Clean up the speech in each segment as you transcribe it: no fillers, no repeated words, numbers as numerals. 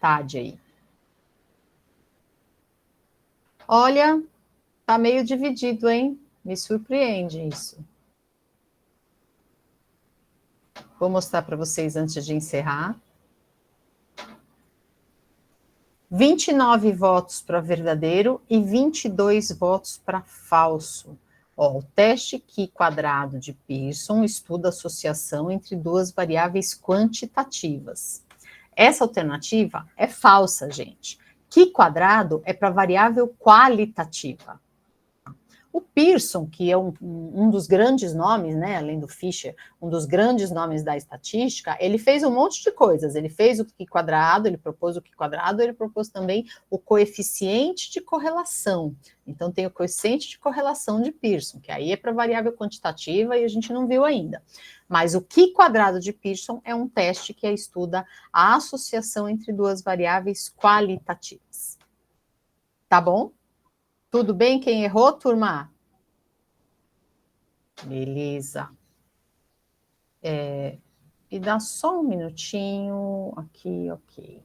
metade aí. Olha, tá meio dividido, hein? Me surpreende isso. Vou mostrar para vocês antes de encerrar. 29 votos para verdadeiro e 22 votos para falso. Ó, o teste Q quadrado de Pearson estuda a associação entre duas variáveis quantitativas. Essa alternativa é falsa, gente. Q quadrado é para variável qualitativa. O Pearson, que é um dos grandes nomes, né, além do Fisher, um dos grandes nomes da estatística, ele fez um monte de coisas. Ele fez o Q quadrado, ele propôs o Q quadrado, ele propôs também o coeficiente de correlação. Então, tem o coeficiente de correlação de Pearson, que aí é para variável quantitativa e a gente não viu ainda. Mas o Q quadrado de Pearson é um teste que estuda a associação entre duas variáveis qualitativas. Tá bom? Tudo bem? Quem errou, turma? Beleza. E dá só um minutinho. Aqui, ok.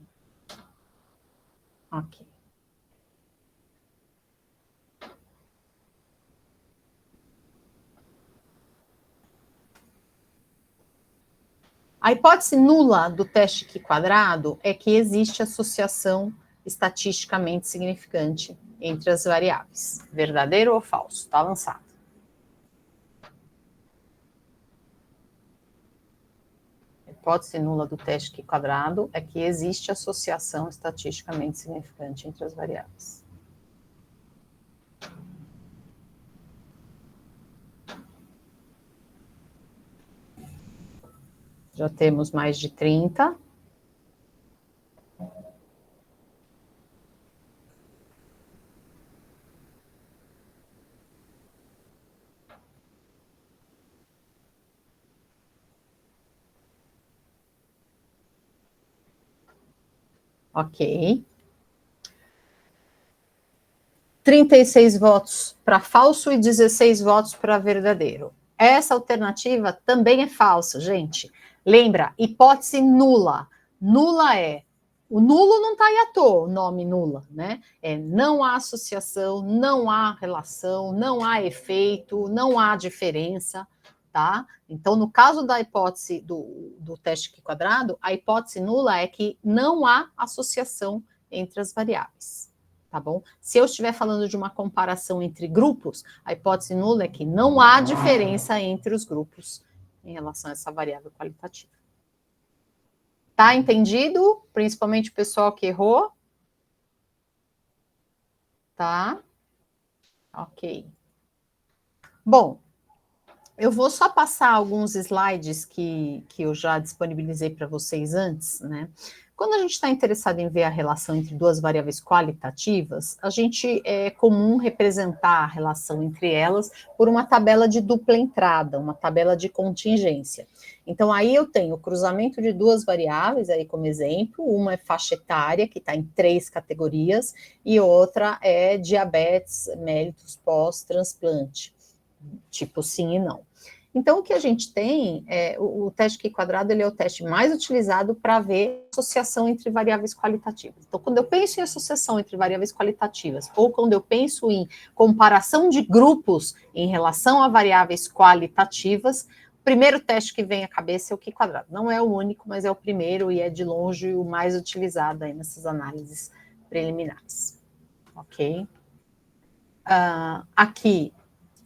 Ok. A hipótese nula do teste Q quadrado é que existe associação estatisticamente significante entre as variáveis. Verdadeiro ou falso? Está lançado. A hipótese nula do teste Q quadrado é que existe associação estatisticamente significante entre as variáveis. Já temos mais de 30. Ok. 36 votos para falso e 16 votos para verdadeiro. Essa alternativa também é falsa, gente. Lembra, hipótese nula. Nula é... O nulo não está aí à toa, o nome nula, né? Não há associação, não há relação, não há efeito, não há diferença, tá? Então, no caso da hipótese do teste Q quadrado, a hipótese nula é que não há associação entre as variáveis. Tá bom? Se eu estiver falando de uma comparação entre grupos, a hipótese nula é que não há diferença entre os grupos em relação a essa variável qualitativa. Tá entendido? Principalmente o pessoal que errou? Tá? Ok. Bom, eu vou só passar alguns slides que eu já disponibilizei para vocês antes, né? Quando a gente está interessado em ver a relação entre duas variáveis qualitativas, a gente é comum representar a relação entre elas por uma tabela de dupla entrada, uma tabela de contingência. Então, aí eu tenho o cruzamento de duas variáveis, aí como exemplo, uma é faixa etária, que está em 3 categorias, e outra é diabetes mellitus pós-transplante, tipo sim e não. Então, o que a gente tem, o teste Q quadrado, ele é o teste mais utilizado para ver associação entre variáveis qualitativas. Então, quando eu penso em associação entre variáveis qualitativas, ou quando eu penso em comparação de grupos em relação a variáveis qualitativas, o primeiro teste que vem à cabeça é o Q quadrado. Não é o único, mas é o primeiro e é de longe o mais utilizado aí nessas análises preliminares. Ok? Aqui,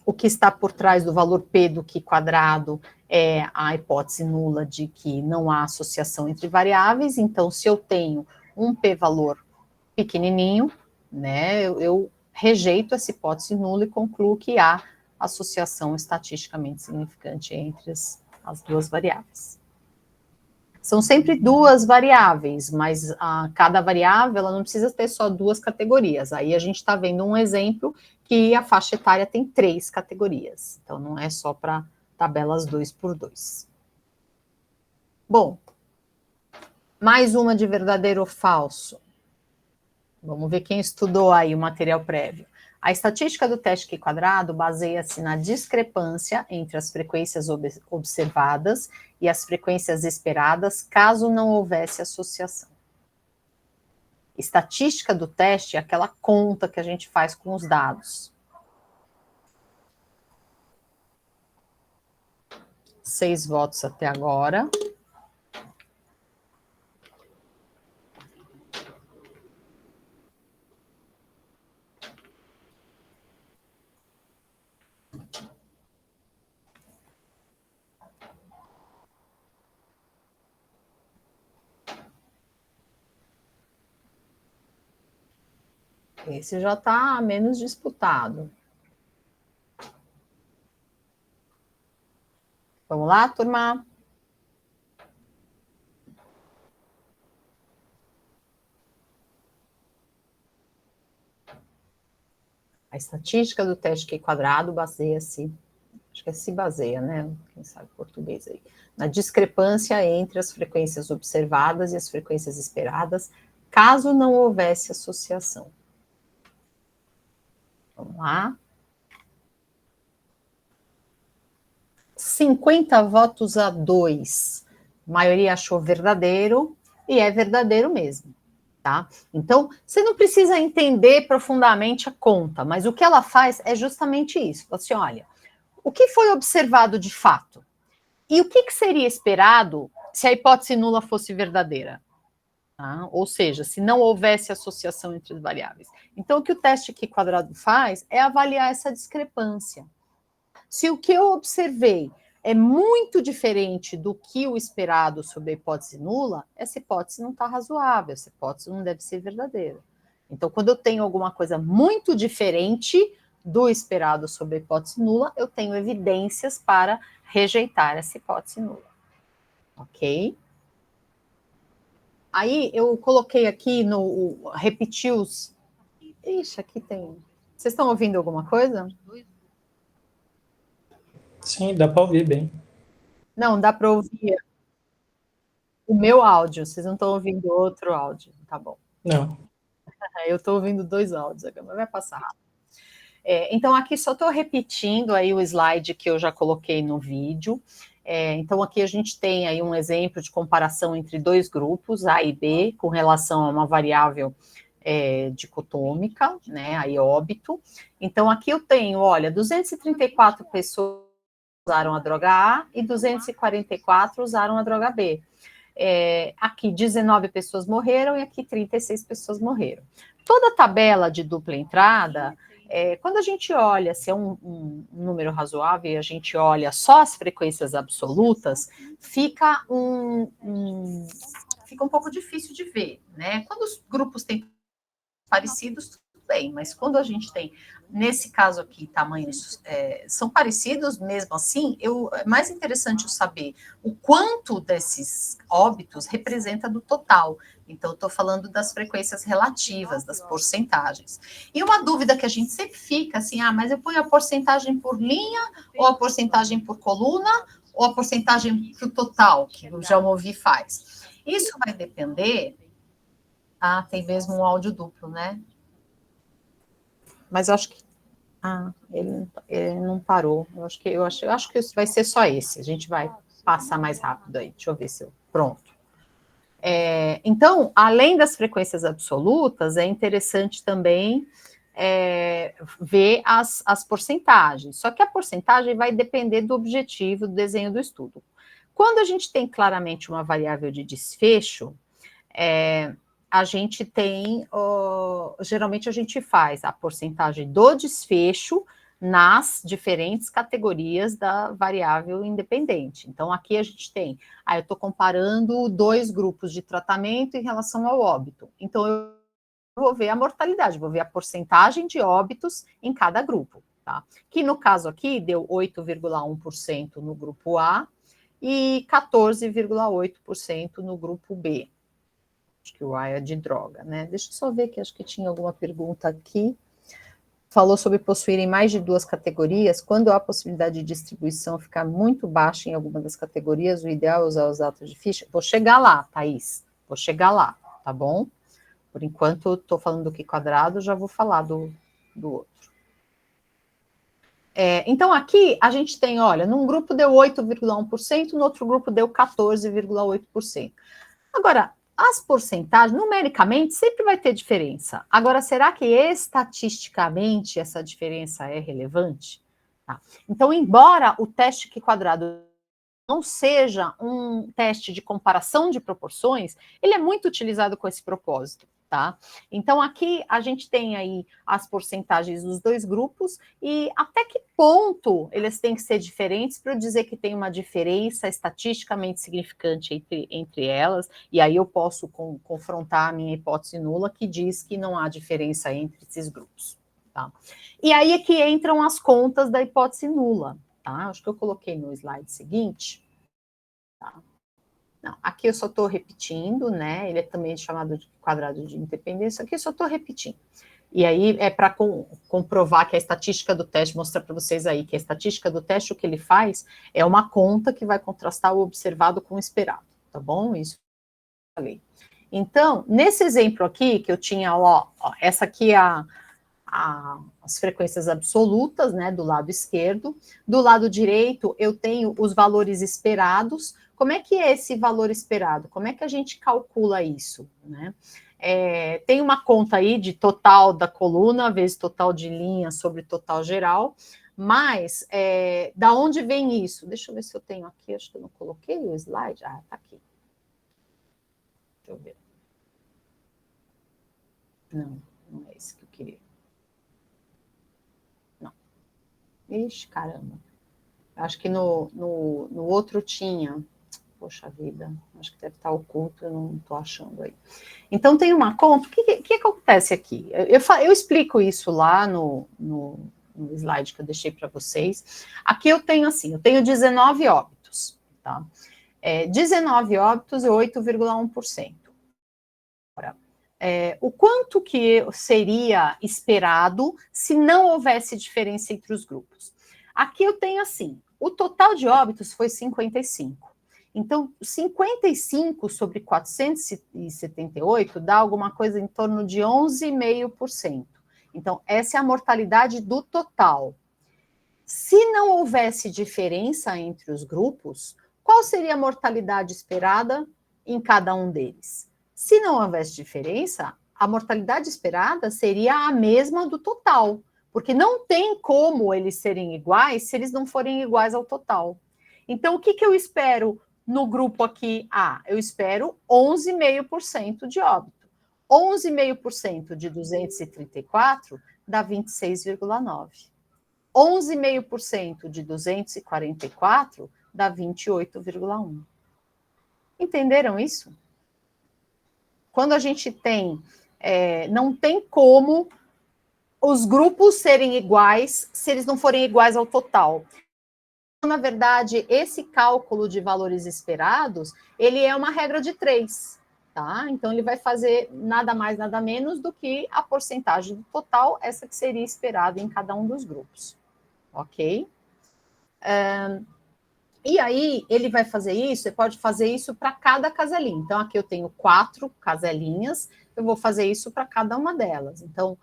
o que está por trás do valor P do Q quadrado é a hipótese nula de que não há associação entre variáveis. Então, se eu tenho um P-valor pequenininho, né, eu rejeito essa hipótese nula e concluo que há associação estatisticamente significante entre as duas variáveis. São sempre duas variáveis, mas cada variável ela não precisa ter só 2 categorias. Aí a gente está vendo um exemplo que a faixa etária tem 3 categorias. Então, não é só para tabelas 2x2. Bom, mais uma de verdadeiro ou falso. Vamos ver quem estudou aí o material prévio. A estatística do teste Q quadrado baseia-se na discrepância entre as frequências observadas e as frequências esperadas, caso não houvesse associação. Estatística do teste é aquela conta que a gente faz com os dados. 6 votos até agora. Esse já está menos disputado. Vamos lá, turma? A estatística do teste Q quadrado baseia-se, acho que se baseia, né? Quem sabe português aí, na discrepância entre as frequências observadas e as frequências esperadas, caso não houvesse associação. Vamos lá. 50 votos a 2. A maioria achou verdadeiro, e é verdadeiro mesmo, tá? Então, você não precisa entender profundamente a conta, mas o que ela faz é justamente isso. Assim, olha, o que foi observado de fato? E o que seria esperado se a hipótese nula fosse verdadeira? Tá? Ou seja, se não houvesse associação entre as variáveis. Então, o que o teste Q quadrado faz é avaliar essa discrepância. Se o que eu observei é muito diferente do que o esperado sobre a hipótese nula, essa hipótese não está razoável, essa hipótese não deve ser verdadeira. Então, quando eu tenho alguma coisa muito diferente do esperado sobre a hipótese nula, eu tenho evidências para rejeitar essa hipótese nula. Ok? Aí eu coloquei aqui repeti os. Ixi, aqui tem. Vocês estão ouvindo alguma coisa? Sim, dá para ouvir bem. Não, dá para ouvir o meu áudio. Vocês não estão ouvindo outro áudio, tá bom? Não. Eu estou ouvindo 2 áudios agora, mas vai passar rápido. Então, aqui só estou repetindo aí o slide que eu já coloquei no vídeo. Então, aqui a gente tem aí um exemplo de comparação entre 2 grupos, A e B, com relação a uma variável dicotômica, né, aí óbito. Então, aqui eu tenho, olha, 234 pessoas usaram a droga A e 244 usaram a droga B. Aqui 19 pessoas morreram e aqui 36 pessoas morreram. Toda a tabela de dupla entrada, quando a gente olha se é um número razoável e a gente olha só as frequências absolutas, fica um pouco difícil de ver, né? Quando os grupos têm parecidos, tudo bem, mas quando a gente tem, nesse caso aqui, tamanhos são parecidos mesmo assim, é mais interessante eu saber o quanto desses óbitos representa do total. Então, estou falando das frequências relativas, das porcentagens. E uma dúvida que a gente sempre fica, assim, mas eu ponho a porcentagem por linha, ou a porcentagem por coluna, ou a porcentagem para o total, que o Jalmovi faz. Isso vai depender. Tem mesmo um áudio duplo, né? Mas eu acho que. Ele não parou. Eu acho que isso vai ser só esse. A gente vai passar mais rápido aí. Deixa eu ver se eu. Pronto. Então, além das frequências absolutas, é interessante também ver as porcentagens. Só que a porcentagem vai depender do objetivo do desenho do estudo. Quando a gente tem claramente uma variável de desfecho, a gente tem, geralmente a gente faz a porcentagem do desfecho nas diferentes categorias da variável independente. Então, aqui a gente tem, eu estou comparando 2 grupos de tratamento em relação ao óbito. Então, eu vou ver a mortalidade, vou ver a porcentagem de óbitos em cada grupo, tá? Que no caso aqui deu 8,1% no grupo A e 14,8% no grupo B. Acho que o A é de droga, né? Deixa eu só ver que acho que tinha alguma pergunta aqui. Falou sobre possuírem mais de 2 categorias. Quando há a possibilidade de distribuição ficar muito baixa em alguma das categorias, o ideal é usar os atos de ficha. Vou chegar lá, Thaís. Vou chegar lá, tá bom? Por enquanto, estou falando do Q quadrado, já vou falar do outro. Então, aqui a gente tem, olha, num grupo deu 8,1%, no outro grupo deu 14,8%. Agora, as porcentagens, numericamente, sempre vai ter diferença. Agora, será que estatisticamente essa diferença é relevante? Tá. Então, embora o teste Q quadrado não seja um teste de comparação de proporções, ele é muito utilizado com esse propósito, tá? Então, aqui a gente tem aí as porcentagens dos dois grupos e até que ponto eles têm que ser diferentes para eu dizer que tem uma diferença estatisticamente significante entre elas, e aí eu posso confrontar a minha hipótese nula, que diz que não há diferença entre esses grupos, tá? E aí é que entram as contas da hipótese nula, tá? Acho que eu coloquei no slide seguinte. Tá? Não, aqui eu só estou repetindo, né? Ele é também chamado de quadrado de independência. Aqui eu só estou repetindo. E aí é para comprovar que a estatística do teste, mostrar para vocês aí que a estatística do teste, o que ele faz é uma conta que vai contrastar o observado com o esperado, tá bom? Isso eu falei. Então, nesse exemplo aqui, que eu tinha, essa aqui é as frequências absolutas, né, do lado esquerdo. Do lado direito, eu tenho os valores esperados. Como é que é esse valor esperado? Como é que a gente calcula isso, né? Tem uma conta aí de total da coluna vezes total de linha sobre total geral, mas da onde vem isso? Deixa eu ver se eu tenho aqui, acho que eu não coloquei o slide. Ah, tá aqui. Deixa eu ver. Não é esse que eu queria. Ixi, caramba. Acho que no outro tinha. Poxa vida, acho que deve estar oculto, eu não estou achando aí. Então, tem uma conta. O que acontece aqui? Eu explico isso lá no slide que eu deixei para vocês. Aqui eu tenho assim, eu tenho 19 óbitos, tá? 19 óbitos e 8,1%. O quanto que seria esperado se não houvesse diferença entre os grupos? Aqui eu tenho assim, o total de óbitos foi 55. Então, 55 sobre 478 dá alguma coisa em torno de 11,5%. Então, essa é a mortalidade do total. Se não houvesse diferença entre os grupos, qual seria a mortalidade esperada em cada um deles? Se não houvesse diferença, a mortalidade esperada seria a mesma do total, porque não tem como eles serem iguais se eles não forem iguais ao total. Então, o que eu espero no grupo aqui A? Eu espero 11,5% de óbito. 11,5% de 234 dá 26,9%. 11,5% de 244 dá 28,1. Entenderam isso? Quando a gente tem, não tem como os grupos serem iguais se eles não forem iguais ao total. Na verdade, esse cálculo de valores esperados, ele é uma regra de 3, tá? Então, ele vai fazer nada mais, nada menos do que a porcentagem do total, essa que seria esperada em cada um dos grupos, ok? E aí, ele vai fazer isso, você pode fazer isso para cada caselinha. Então, aqui eu tenho 4 caselinhas, eu vou fazer isso para cada uma delas. Então,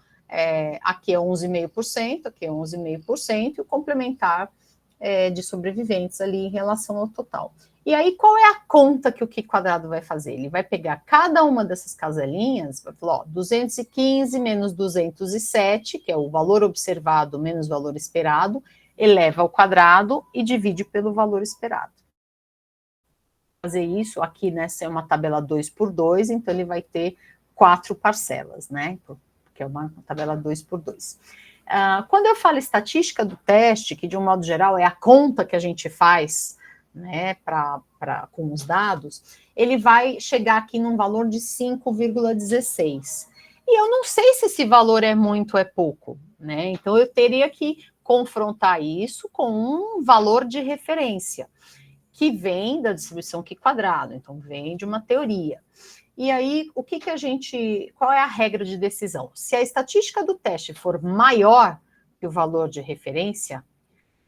aqui é 11,5%, aqui é 11,5%, e o complementar de sobreviventes ali em relação ao total. E aí, qual é a conta que o Q quadrado vai fazer? Ele vai pegar cada uma dessas caselinhas, vai falar, 215 menos 207, que é o valor observado menos o valor esperado, eleva ao quadrado e divide pelo valor esperado. Fazer isso aqui, né, é uma tabela 2 por 2, então ele vai ter 4 parcelas, né, porque é uma tabela 2 por 2. Quando eu falo estatística do teste, que de um modo geral é a conta que a gente faz, né, com os dados, ele vai chegar aqui num valor de 5,16. E eu não sei se esse valor é muito ou é pouco, né, então eu teria que confrontar isso com um valor de referência, que vem da distribuição Q quadrado, então vem de uma teoria. E aí, qual é a regra de decisão? Se a estatística do teste for maior que o valor de referência,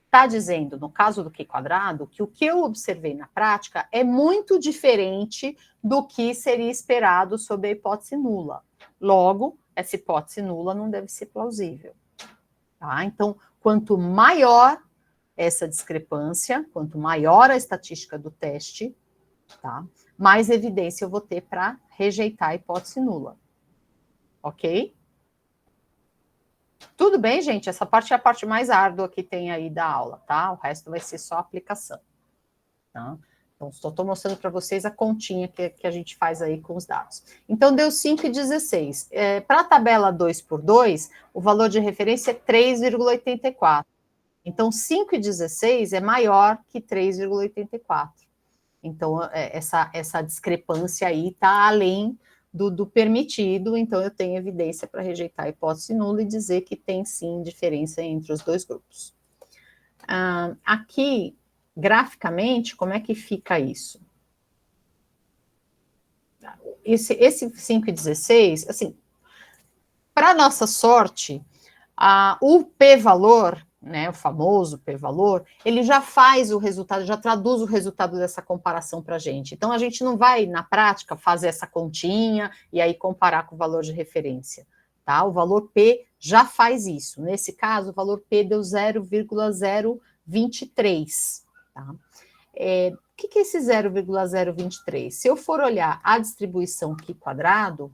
está dizendo, no caso do Q quadrado, que o que eu observei na prática é muito diferente do que seria esperado sob a hipótese nula. Logo, essa hipótese nula não deve ser plausível. Tá? Então, quanto maior essa discrepância, quanto maior a estatística do teste, tá? mais evidência eu vou ter para rejeitar a hipótese nula. Ok? Tudo bem, gente? Essa parte é a parte mais árdua que tem aí da aula, tá? O resto vai ser só aplicação. Tá? Então, só estou mostrando para vocês a continha que a gente faz aí com os dados. Então, deu 5,16. Para a tabela 2 por 2, o valor de referência é 3,84. Então, 5,16 é maior que 3,84. Então, essa discrepância aí está além do permitido, então eu tenho evidência para rejeitar a hipótese nula e dizer que tem sim diferença entre os dois grupos. Aqui, graficamente, como é que fica isso? Esse 5,16, assim, para nossa sorte, o p-valor, né, o famoso p-valor, ele já faz o resultado, já traduz o resultado dessa comparação para a gente. Então, a gente não vai, na prática, fazer essa continha e aí comparar com o valor de referência. Tá? O valor p já faz isso. Nesse caso, o valor p deu 0,023. Tá? O que é esse 0,023? Se eu for olhar a distribuição Q quadrado,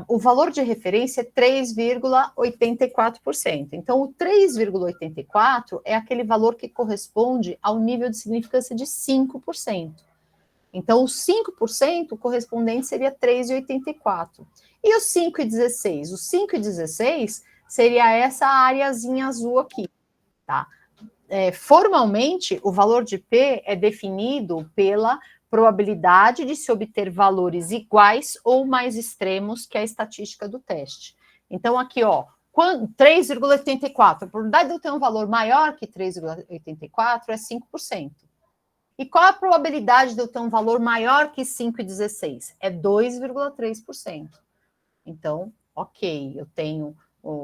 o valor de referência é 3,84%. Então, o 3,84% é aquele valor que corresponde ao nível de significância de 5%. Então, o 5% correspondente seria 3,84%. E o 5,16? O 5,16 seria essa areazinha azul aqui, tá? Formalmente, o valor de P é definido pela probabilidade de se obter valores iguais ou mais extremos que a estatística do teste. Então, aqui, ó, 3,84, a probabilidade de eu ter um valor maior que 3,84 é 5%. E qual a probabilidade de eu ter um valor maior que 5,16? É 2,3%. Então, ok, eu tenho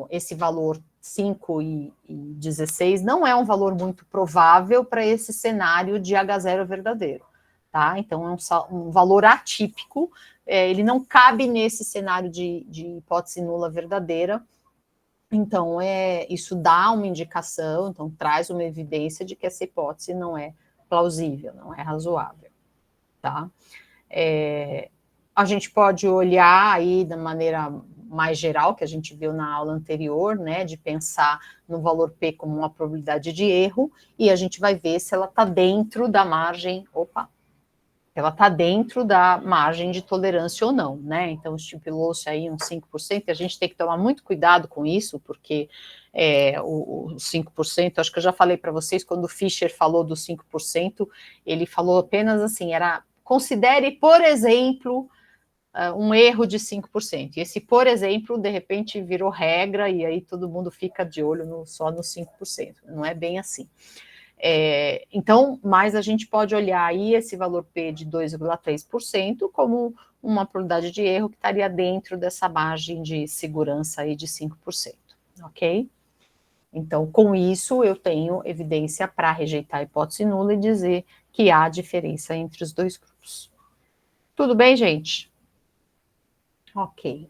esse valor 5,16 não é um valor muito provável para esse cenário de H0 verdadeiro, tá? Então, é um valor atípico, ele não cabe nesse cenário de hipótese nula verdadeira. Então, isso dá uma indicação, então traz uma evidência de que essa hipótese não é plausível, não é razoável, tá? A gente pode olhar aí da maneira mais geral, que a gente viu na aula anterior, né, de pensar no valor P como uma probabilidade de erro, e a gente vai ver se ela está dentro da margem, ela está dentro da margem de tolerância ou não, né, então estipulou-se aí uns 5%, e a gente tem que tomar muito cuidado com isso, porque o 5%, acho que eu já falei para vocês, quando o Fischer falou do 5%, ele falou apenas assim, considere, por exemplo, um erro de 5%. E esse, por exemplo, de repente virou regra e aí todo mundo fica de olho só no 5%. Não é bem assim. Então, mas a gente pode olhar aí esse valor P de 2,3% como uma probabilidade de erro que estaria dentro dessa margem de segurança aí de 5%, ok? Então, com isso, eu tenho evidência para rejeitar a hipótese nula e dizer que há diferença entre os dois grupos. Tudo bem, gente? Ok.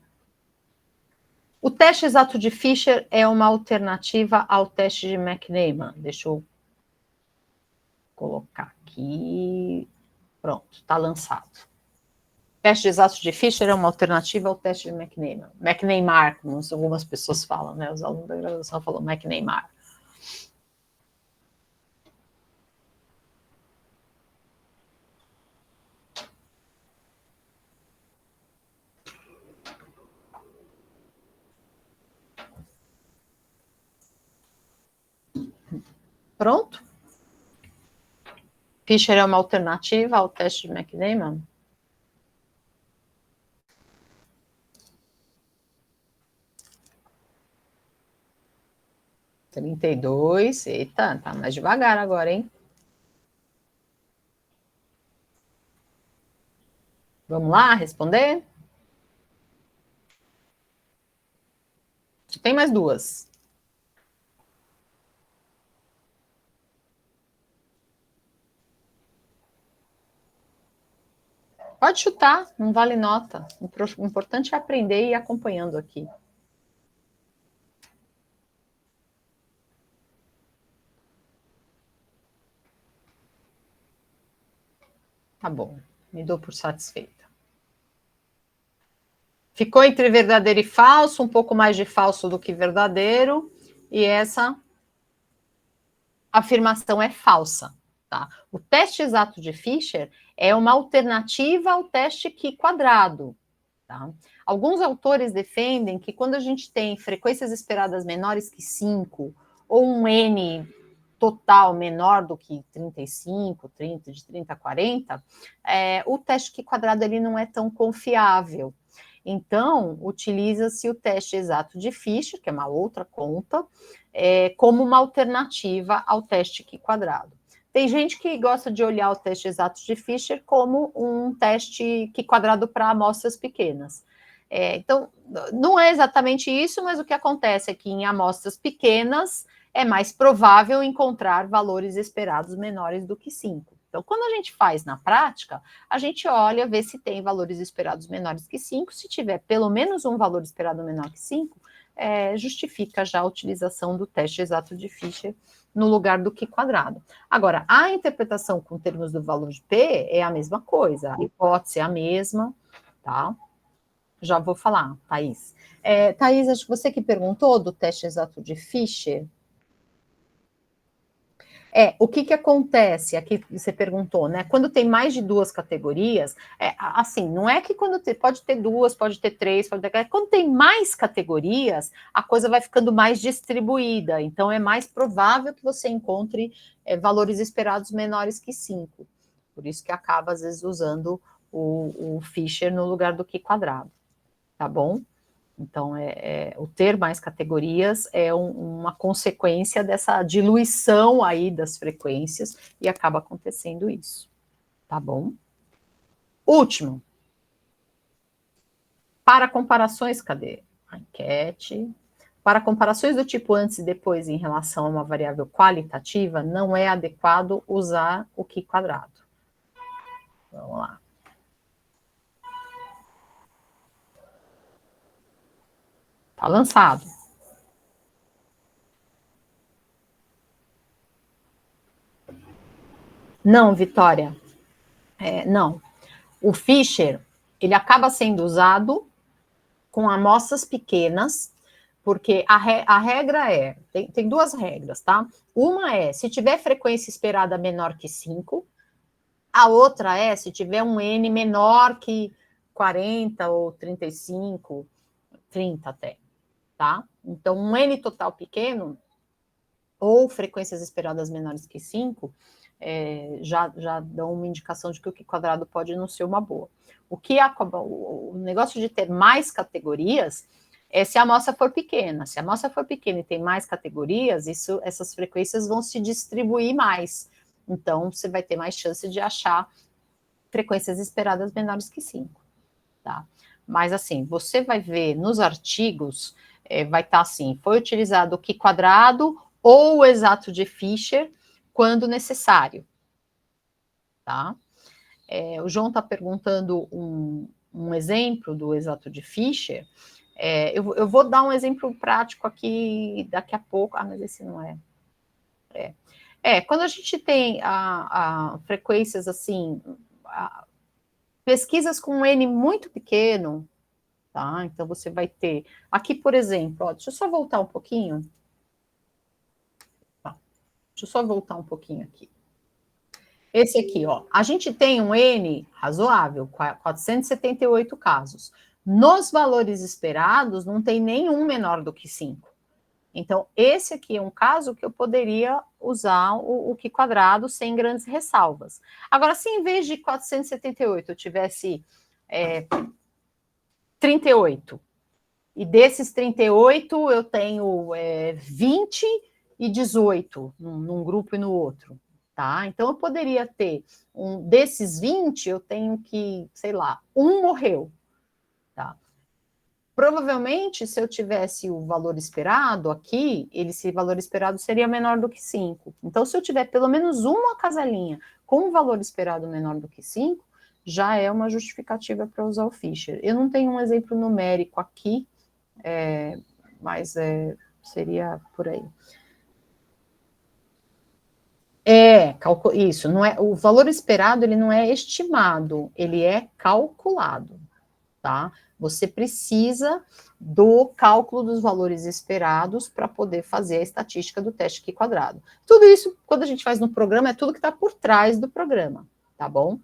O teste exato de Fischer é uma alternativa ao teste de McNeman. Deixa eu colocar aqui. Pronto, está lançado. O teste exato de Fischer é uma alternativa ao teste de McNeman. McNeymar, como algumas pessoas falam, né? Os alunos da graduação falam McNeymar. Pronto? Fischer é uma alternativa ao teste de McNeman? (32), eita, tá mais devagar agora, hein? Vamos lá responder? Tem mais duas. Pode chutar, não vale nota. O importante é aprender e ir acompanhando aqui. Tá bom. Me dou por satisfeita. Ficou entre verdadeiro e falso, um pouco mais de falso do que verdadeiro, e essa afirmação é falsa. Tá? O teste exato de Fisher é uma alternativa ao teste Q². Tá? Alguns autores defendem que quando a gente tem frequências esperadas menores que 5, ou um N total menor do que 35, 30, de 30 a 40, o teste Q² ele não é tão confiável. Então, utiliza-se o teste exato de Fisher, que é uma outra conta, como uma alternativa ao teste Q². Tem gente que gosta de olhar o teste exato de Fisher como um teste Q² para amostras pequenas. Então, não é exatamente isso, mas o que acontece é que em amostras pequenas é mais provável encontrar valores esperados menores do que 5. Então, quando a gente faz na prática, a gente olha, vê se tem valores esperados menores que 5. Se tiver pelo menos um valor esperado menor que 5, justifica já a utilização do teste exato de Fisher no lugar do Q². Agora, a interpretação com termos do valor de P é a mesma coisa, a hipótese é a mesma, tá? Já vou falar, Thaís. Thaís, acho que você que perguntou do teste exato de Fisher. O que acontece, aqui você perguntou, né? Quando tem mais de duas categorias, assim, não é que quando pode ter duas, pode ter três, quando tem mais categorias, a coisa vai ficando mais distribuída, então é mais provável que você encontre valores esperados menores que 5. Por isso que acaba, às vezes, usando o Fisher no lugar do Q², tá bom? Então, o ter mais categorias é uma consequência dessa diluição aí das frequências e acaba acontecendo isso, tá bom? Último. Para comparações, cadê a enquete? Para comparações do tipo antes e depois em relação a uma variável qualitativa, não é adequado usar o Q². Vamos lá. Tá lançado. Não, Vitória. Não. O Fisher, ele acaba sendo usado com amostras pequenas, porque a regra tem duas regras, tá? Uma é, se tiver frequência esperada menor que 5, a outra é, se tiver um N menor que 40 ou 35, 30 até, tá? Então, um N total pequeno, ou frequências esperadas menores que 5, já dão uma indicação de que o Q² pode não ser uma boa. O negócio de ter mais categorias é se a amostra for pequena. Se a amostra for pequena e tem mais categorias, essas frequências vão se distribuir mais. Então, você vai ter mais chance de achar frequências esperadas menores que 5. Tá? Mas, assim, você vai ver nos artigos, vai estar assim, foi utilizado o Q² ou o exato de Fisher quando necessário. Tá? O João está perguntando um exemplo do exato de Fisher. Eu vou dar um exemplo prático aqui daqui a pouco. Mas esse não é. Quando a gente tem frequências assim, pesquisas com um N muito pequeno, tá? Então você vai ter. Aqui, por exemplo, deixa eu só voltar um pouquinho. Deixa eu só voltar um pouquinho aqui. Esse aqui, ó, a gente tem um N razoável, 478 casos. Nos valores esperados, não tem nenhum menor do que 5. Então, esse aqui é um caso que eu poderia usar o Q² sem grandes ressalvas. Agora, se em vez de 478 eu tivesse 38, e desses 38 eu tenho 20 e 18 num grupo e no outro. Tá? Então, eu poderia ter, desses 20, eu tenho que, sei lá, um morreu. Tá? Provavelmente, se eu tivesse o valor esperado aqui, esse valor esperado seria menor do que 5. Então, se eu tiver pelo menos uma casalinha com um valor esperado menor do que 5, já é uma justificativa para usar o Fisher. Eu não tenho um exemplo numérico aqui, mas seria por aí. Isso, não é, o valor esperado, ele não é estimado, ele é calculado, tá? Você precisa do cálculo dos valores esperados para poder fazer a estatística do teste Q quadrado. Tudo isso, quando a gente faz no programa, é tudo que está por trás do programa, tá bom?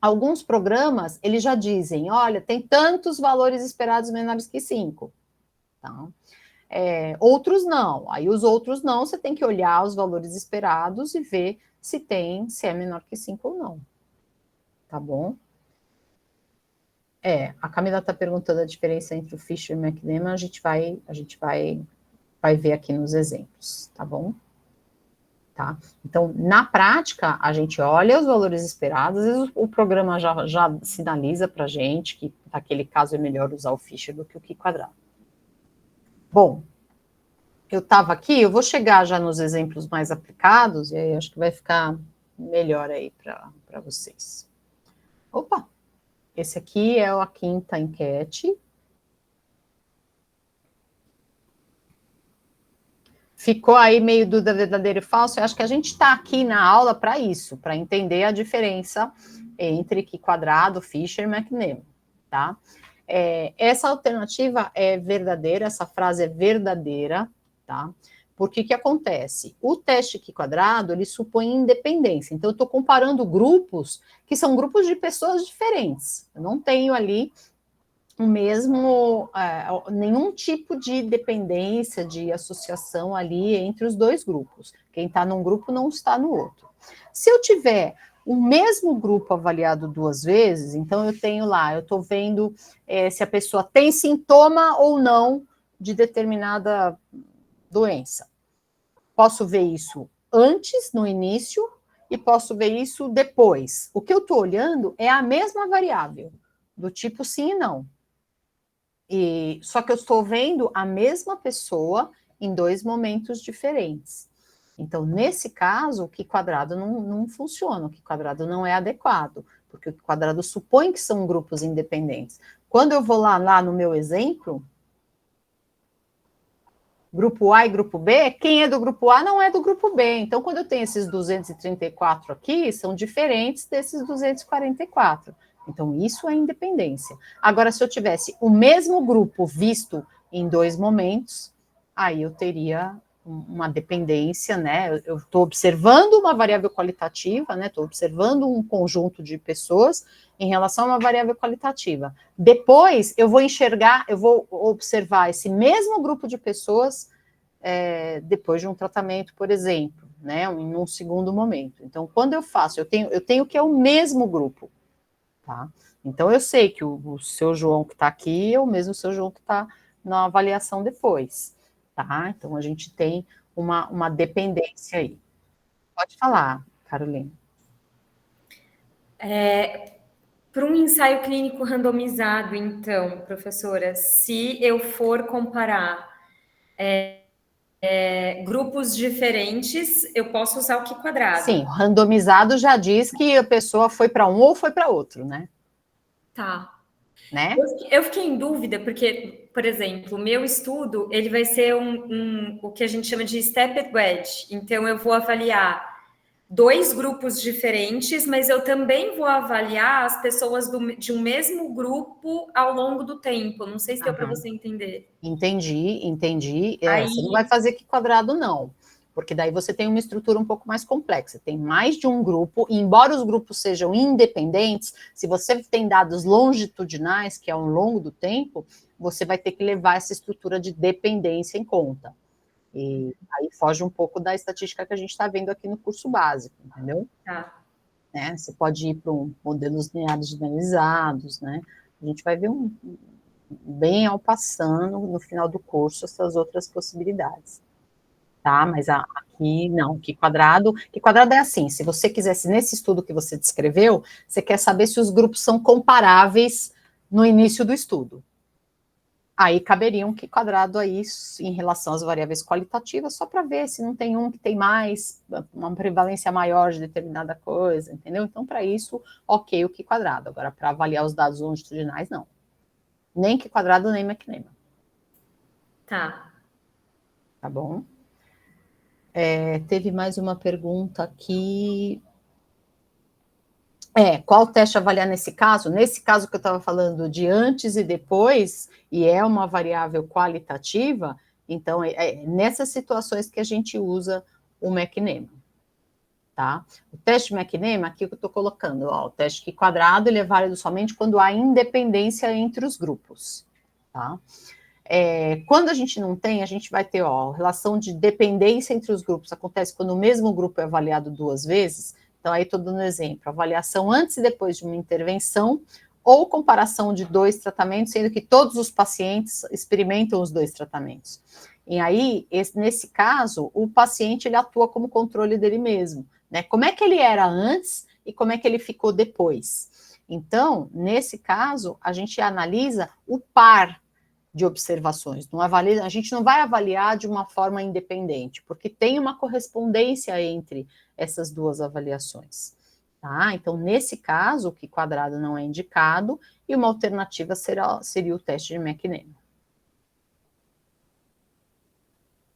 Alguns programas, eles já dizem, olha, tem tantos valores esperados menores que 5, tá? Outros não. Aí os outros não, você tem que olhar os valores esperados e ver se é menor que 5 ou não. Tá bom? A Camila está perguntando a diferença entre o Fisher e o McNeman, a gente vai ver aqui nos exemplos, tá bom? Tá? Então, na prática, a gente olha os valores esperados, às vezes o programa já sinaliza para a gente que, naquele caso, é melhor usar o Fisher do que o Q quadrado. Bom, eu estava aqui, eu vou chegar já nos exemplos mais aplicados, e aí acho que vai ficar melhor aí para vocês. Opa! Esse aqui é a quinta enquete. Ficou aí meio dúvida verdadeiro e falso? Eu acho que a gente está aqui na aula para isso, para entender a diferença entre Q quadrado, Fisher e McNeman, tá? Essa alternativa é verdadeira, essa frase é verdadeira, tá? Porque o que acontece? O teste Q quadrado, ele supõe independência. Então, eu estou comparando grupos que são grupos de pessoas diferentes. Eu não tenho ali o mesmo, nenhum tipo de dependência, de associação ali entre os dois grupos. Quem está num grupo não está no outro. Se eu tiver o mesmo grupo avaliado 2 vezes, então eu tenho lá, eu estou vendo se a pessoa tem sintoma ou não de determinada doença. Posso ver isso antes, no início, e posso ver isso depois. O que eu estou olhando é a mesma variável, do tipo sim e não. Só que eu estou vendo a mesma pessoa em 2 momentos diferentes. Então, nesse caso, o Q quadrado não funciona, o Q quadrado não é adequado, porque o Q quadrado supõe que são grupos independentes. Quando eu vou lá no meu exemplo, grupo A e grupo B, quem é do grupo A não é do grupo B. Então, quando eu tenho esses 234 aqui, são diferentes desses 244. Então, isso é independência. Agora, se eu tivesse o mesmo grupo visto em 2 momentos, aí eu teria uma dependência, né? Eu estou observando uma variável qualitativa, né? Estou observando um conjunto de pessoas em relação a uma variável qualitativa. Depois, eu vou observar esse mesmo grupo de pessoas depois de um tratamento, por exemplo, né? Em um segundo momento. Então, quando eu faço, eu tenho que é o mesmo grupo. Tá? Então, eu sei que o seu João que está aqui é o mesmo seu João que está na avaliação depois. Tá? Então, a gente tem uma dependência aí. Pode falar, Carolina. Para um ensaio clínico randomizado, então, professora, se eu for comparar grupos diferentes, eu posso usar o Q quadrado? Sim, randomizado já diz que a pessoa foi para um ou foi para outro, né? Tá. Né? Eu fiquei em dúvida, porque, por exemplo, o meu estudo, ele vai ser o que a gente chama de stepped wedge. Então, eu vou avaliar 2 grupos diferentes, mas eu também vou avaliar as pessoas de um mesmo grupo ao longo do tempo. Não sei se deu para você entender. Entendi. Aí... Você não vai fazer Q quadrado, não. Porque daí você tem uma estrutura um pouco mais complexa. Tem mais de um grupo, e embora os grupos sejam independentes, se você tem dados longitudinais, que é ao longo do tempo, você vai ter que levar essa estrutura de dependência em conta. E aí foge um pouco da estatística que a gente está vendo aqui no curso básico, entendeu? Tá. Né? Você pode ir para modelos lineares generalizados, né? A gente vai ver bem ao passando no final do curso essas outras possibilidades. Tá? Mas aqui não, Q quadrado é assim, se você quisesse, nesse estudo que você descreveu, você quer saber se os grupos são comparáveis no início do estudo. Aí caberia um Q quadrado aí em relação às variáveis qualitativas, só para ver se não tem um que tem mais, uma prevalência maior de determinada coisa, entendeu? Então, para isso, ok, o Q quadrado. Agora, para avaliar os dados longitudinais, não. Nem Q quadrado, nem McNeman. Tá. Tá bom? Teve mais uma pergunta aqui. Qual teste avaliar nesse caso? Nesse caso que eu estava falando de antes e depois, e é uma variável qualitativa, então nessas situações que a gente usa o McNema, tá? O teste McNema, aqui que eu estou colocando, o teste Q quadrado, ele é válido somente quando há independência entre os grupos, tá? Quando a gente não tem, a gente vai ter, relação de dependência entre os grupos, acontece quando o mesmo grupo é avaliado 2 vezes. Então, aí estou dando um exemplo, avaliação antes e depois de uma intervenção, ou comparação de 2 tratamentos, sendo que todos os pacientes experimentam os 2 tratamentos. E aí, nesse caso, o paciente, ele atua como controle dele mesmo, né? Como é que ele era antes e como é que ele ficou depois. Então, nesse caso, a gente analisa o par de observações. A gente não vai avaliar de uma forma independente, porque tem uma correspondência entre essas 2 avaliações. Tá? Então, nesse caso, o Q quadrado não é indicado, e uma alternativa seria o teste de McNema.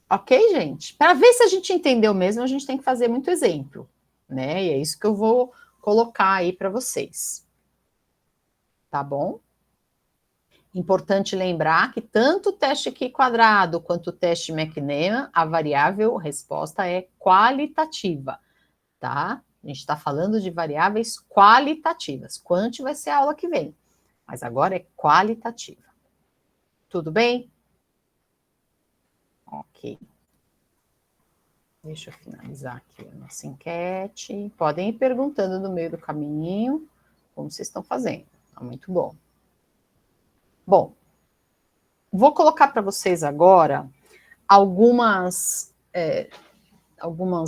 Ok, gente? Para ver se a gente entendeu mesmo, a gente tem que fazer muito exemplo, né? E é isso que eu vou colocar aí para vocês. Tá bom? Importante lembrar que tanto o teste Q quadrado quanto o teste McNema, a variável resposta é qualitativa, tá? A gente está falando de variáveis qualitativas. Quant vai ser a aula que vem, mas agora é qualitativa. Tudo bem? Ok. Deixa eu finalizar aqui a nossa enquete. Podem ir perguntando no meio do caminho como vocês estão fazendo. Tá muito bom. Bom, vou colocar para vocês agora alguns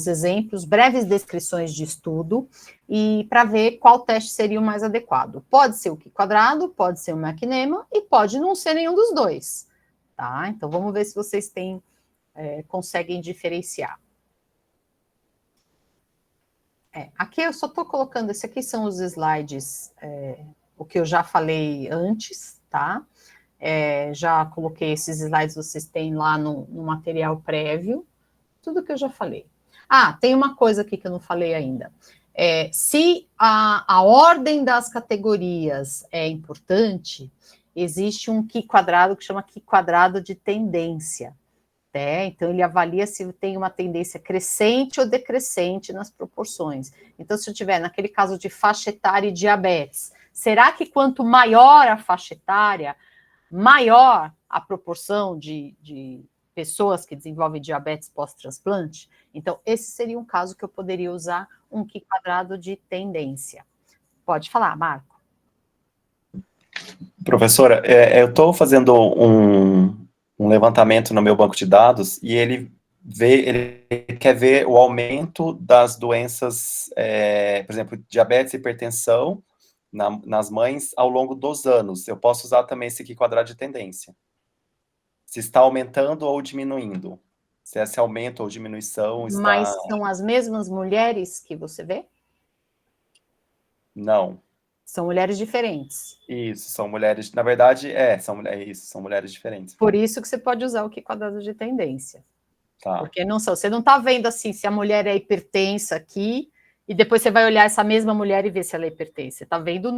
exemplos, breves descrições de estudo, e para ver qual teste seria o mais adequado. Pode ser o Q quadrado, pode ser o McNema, e pode não ser nenhum dos dois, tá? Então, vamos ver se vocês conseguem diferenciar. Aqui eu só estou colocando, esse aqui são os slides, o que eu já falei antes, tá? Já coloquei esses slides, vocês têm lá no material prévio, tudo que eu já falei. Tem uma coisa aqui que eu não falei ainda. Se a ordem das categorias é importante, existe um Q quadrado que chama Q quadrado de tendência. Então, ele avalia se tem uma tendência crescente ou decrescente nas proporções. Então, se eu tiver, naquele caso de faixa etária e diabetes, será que quanto maior a faixa etária, maior a proporção de pessoas que desenvolvem diabetes pós-transplante? Então, esse seria um caso que eu poderia usar um Q quadrado de tendência. Pode falar, Marco. Professora, eu estou fazendo um levantamento no meu banco de dados e ele quer ver o aumento das doenças, por exemplo, diabetes e hipertensão nas mães ao longo dos anos. Eu posso usar também esse aqui quadrado de tendência. Se está aumentando ou diminuindo. Se esse aumento ou diminuição está... Mas são as mesmas mulheres que você vê? Não. São mulheres diferentes. Isso, são mulheres... Na verdade, são mulheres diferentes. Por isso que você pode usar o Q quadrado de tendência. Tá. Porque você não está vendo assim se a mulher é hipertensa aqui, e depois você vai olhar essa mesma mulher e ver se ela é hipertensa. Você está vendo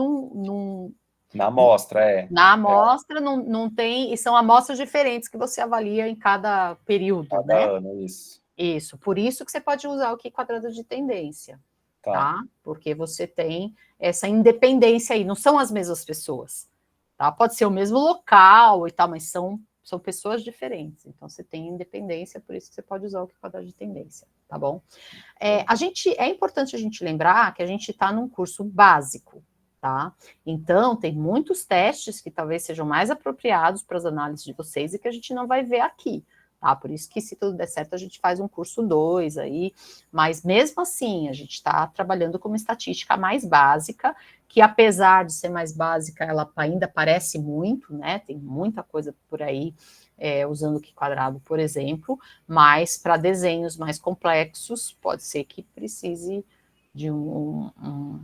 na amostra, Na amostra não tem, e são amostras diferentes que você avalia em cada período, cada né? ano, isso. Isso, por isso que você pode usar o Q quadrado de tendência, tá? Porque você tem essa independência aí, não são as mesmas pessoas, tá? Pode ser o mesmo local e tal, mas são pessoas diferentes, então você tem independência, por isso que você pode usar o Q quadrado de tendência, tá bom? É importante a gente lembrar que a gente está num curso básico, tá? Então, tem muitos testes que talvez sejam mais apropriados para as análises de vocês e que a gente não vai ver aqui, tá? Por isso que, se tudo der certo, a gente faz um curso 2 aí, mas mesmo assim, a gente está trabalhando com uma estatística mais básica, que apesar de ser mais básica, ela ainda parece muito, né? Tem muita coisa por aí, usando o Q quadrado, por exemplo, mas para desenhos mais complexos, pode ser que precise de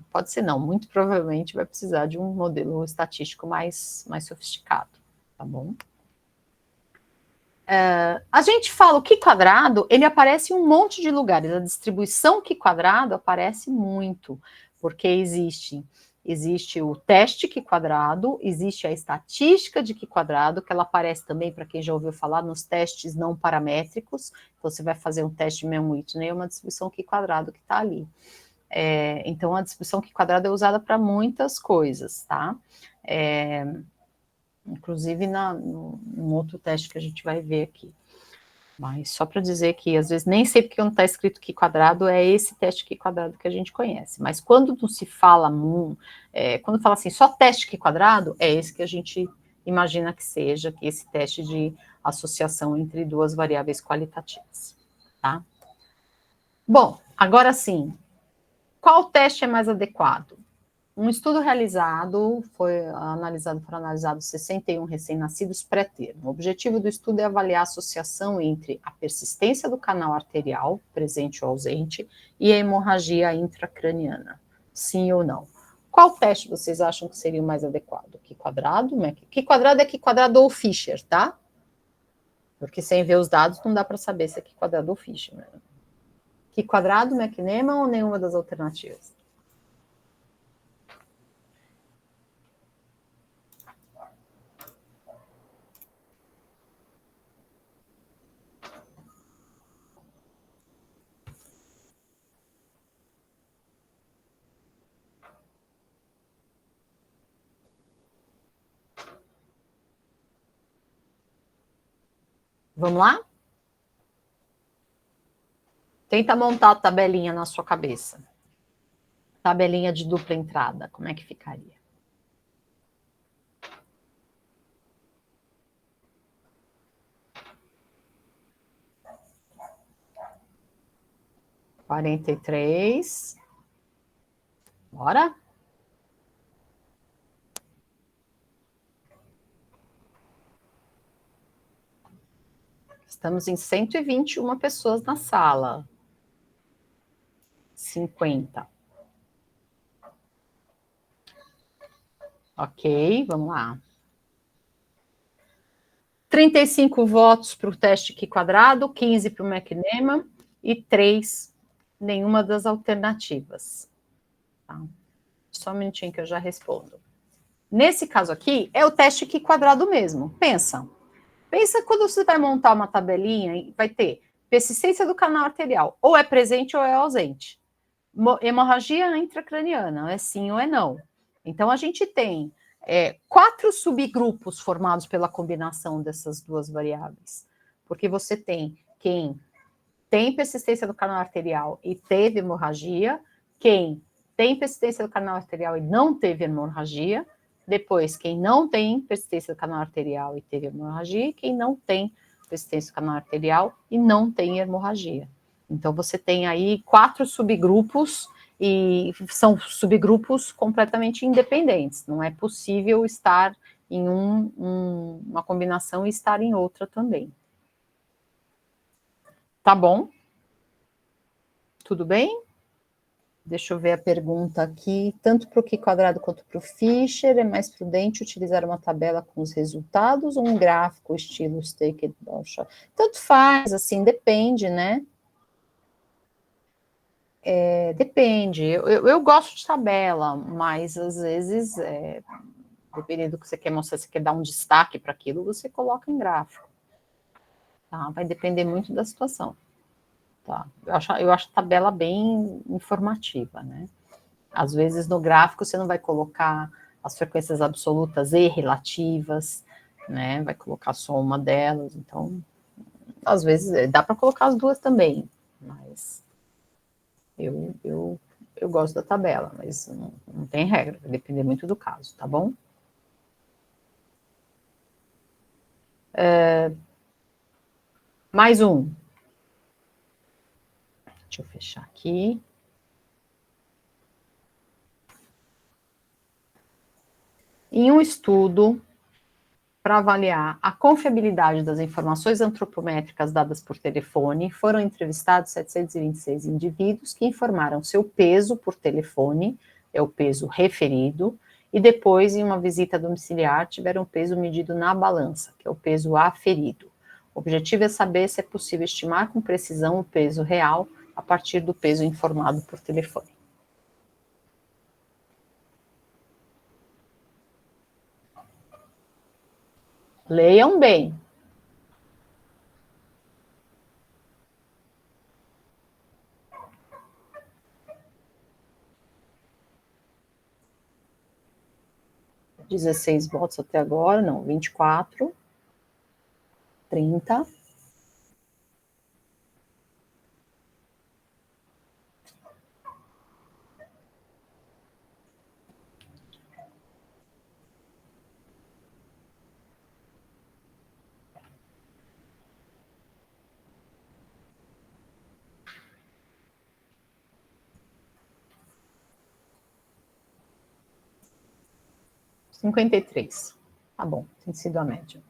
pode ser não, muito provavelmente vai precisar de um modelo estatístico mais sofisticado, tá bom? A gente fala o Q quadrado, ele aparece em um monte de lugares. A distribuição Q quadrado aparece muito, porque existe o teste Q quadrado, existe a estatística de Q quadrado, que ela aparece também, para quem já ouviu falar, nos testes não paramétricos. Então, você vai fazer um teste de Mann-Whitney, é uma distribuição Q quadrado que está ali. Então, a distribuição Q quadrado é usada para muitas coisas, tá? Inclusive num outro teste que a gente vai ver aqui. Mas só para dizer que, às vezes, nem sei porque não está escrito Q quadrado, é esse teste Q quadrado que a gente conhece. Mas quando não se fala, quando fala assim, só teste Q quadrado, é esse que a gente imagina que seja, que esse teste de associação entre duas variáveis qualitativas, tá? Bom, agora sim, qual teste é mais adequado? Um estudo realizado, foram analisados 61 recém-nascidos pré-termo. O objetivo do estudo é avaliar a associação entre a persistência do canal arterial, presente ou ausente, e a hemorragia intracraniana, sim ou não. Qual teste vocês acham que seria o mais adequado? Q quadrado? Q quadrado é Q quadrado ou Fischer, tá? Porque sem ver os dados não dá para saber se é Q quadrado ou Fischer. Né? Q quadrado, McNeman ou nenhuma das alternativas? Vamos lá? Tenta montar a tabelinha na sua cabeça. Tabelinha de dupla entrada, como é que ficaria? Quarenta e três. Bora? Estamos em 121 pessoas na sala. 50. Ok, vamos lá. 35 votos para o teste Q quadrado, 15 para o McNeman e 3, nenhuma das alternativas. Tá? Só um minutinho que eu já respondo. Nesse caso aqui, é o teste Q quadrado mesmo. Pensa quando você vai montar uma tabelinha, vai ter persistência do canal arterial, ou é presente ou é ausente. Hemorragia intracraniana, é sim ou é não. Então, a gente tem 4 subgrupos formados pela combinação dessas duas variáveis. Porque você tem quem tem persistência do canal arterial e teve hemorragia, quem tem persistência do canal arterial e não teve hemorragia, depois quem não tem persistência do canal arterial e teve hemorragia, e quem não tem persistência do canal arterial e não tem hemorragia. Então, você tem aí 4 subgrupos, e são subgrupos completamente independentes. Não é possível estar em uma combinação e estar em outra também. Tá bom? Tudo bem? Deixa eu ver a pergunta aqui. Tanto para o Q quadrado quanto para o Fischer, é mais prudente utilizar uma tabela com os resultados ou um gráfico estilo Staked Bowshot? Tanto faz, assim, depende, né? Depende. Eu gosto de tabela, mas às vezes, dependendo do que você quer mostrar, se você quer dar um destaque para aquilo, você coloca em gráfico. Tá? Vai depender muito da situação. Tá? Eu acho a tabela bem informativa, né? Às vezes no gráfico você não vai colocar as frequências absolutas e relativas, né? Vai colocar só uma delas, então às vezes dá para colocar as duas também, mas eu gosto da tabela, mas não tem regra, vai depender muito do caso, tá bom? Mais um. Deixa eu fechar aqui. Em um estudo para avaliar a confiabilidade das informações antropométricas dadas por telefone, foram entrevistados 726 indivíduos que informaram seu peso por telefone, é o peso referido, e depois, em uma visita domiciliar, tiveram peso medido na balança, que é o peso aferido. O objetivo é saber se é possível estimar com precisão o peso real a partir do peso informado por telefone. Leiam bem. Dezesseis votos até agora, não, 24, 30. Cinquenta e três. Tá bom, tem sido a média.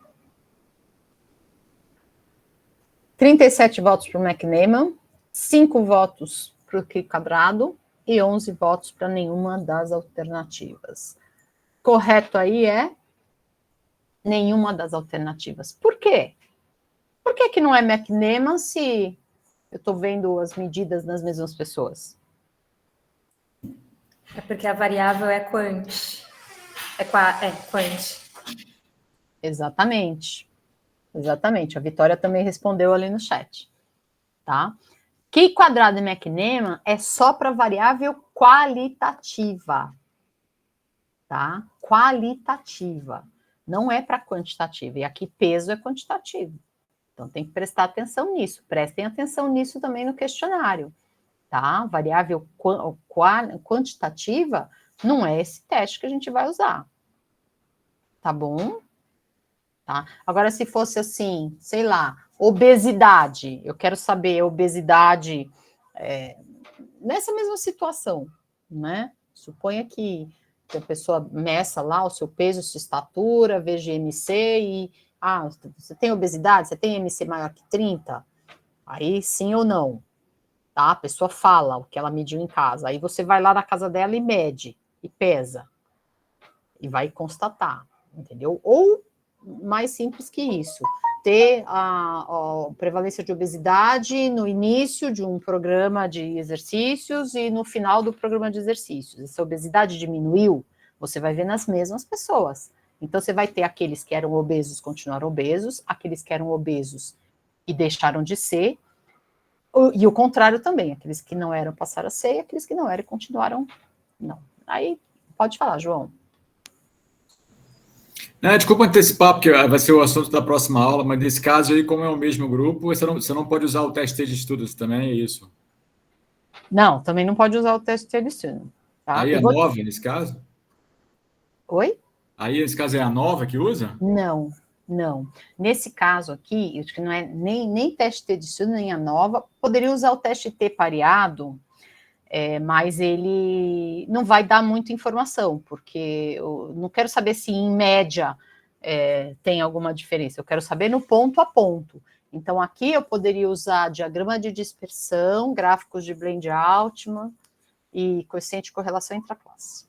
37 votos para o McNeman, 5 votos para o Quadrado e 11 votos para nenhuma das alternativas. Correto aí é nenhuma das alternativas. Por quê? Por que não é McNeman se eu estou vendo as medidas nas mesmas pessoas? É porque a variável é quant. Quant. Exatamente. Exatamente. A Vitória também respondeu ali no chat. Tá? Quadrado e McNeman é só para variável qualitativa. Tá? Qualitativa. Não é para quantitativa. E aqui peso é quantitativo. Então tem que prestar atenção nisso. Prestem atenção nisso também no questionário. Tá? Variável quantitativa não é esse teste que a gente vai usar. Tá bom? Tá? Agora, se fosse assim, sei lá, obesidade, eu quero saber obesidade nessa mesma situação, né? Suponha que a pessoa meça lá o seu peso, sua estatura, VGMC e, você tem obesidade, você tem MC maior que 30? Aí sim ou não, tá? A pessoa fala o que ela mediu em casa, aí você vai lá na casa dela e mede, e pesa, e vai constatar, entendeu? Ou mais simples que isso, ter a prevalência de obesidade no início de um programa de exercícios e no final do programa de exercícios. Essa obesidade diminuiu, você vai ver nas mesmas pessoas. Então, você vai ter aqueles que eram obesos, continuaram obesos, aqueles que eram obesos e deixaram de ser, e o contrário também, aqueles que não eram passaram a ser, e aqueles que não eram continuaram não. Aí, pode falar, João. Desculpa antecipar, porque vai ser o assunto da próxima aula, mas nesse caso aí, como é o mesmo grupo, você não pode usar o teste de estudos também, é isso? Não, também não pode usar o teste de estudo. Tá? Aí é 9 nesse caso? Oi? Aí, nesse caso, é a nova que usa? Não, não. Nesse caso aqui, acho que não é nem teste T de estudo, nem a nova. Poderia usar o teste T pareado, mas ele não vai dar muita informação, porque eu não quero saber se em média tem alguma diferença, eu quero saber no ponto a ponto. Então, aqui eu poderia usar diagrama de dispersão, gráficos de Blend-Altman e coeficiente de correlação intraclasse.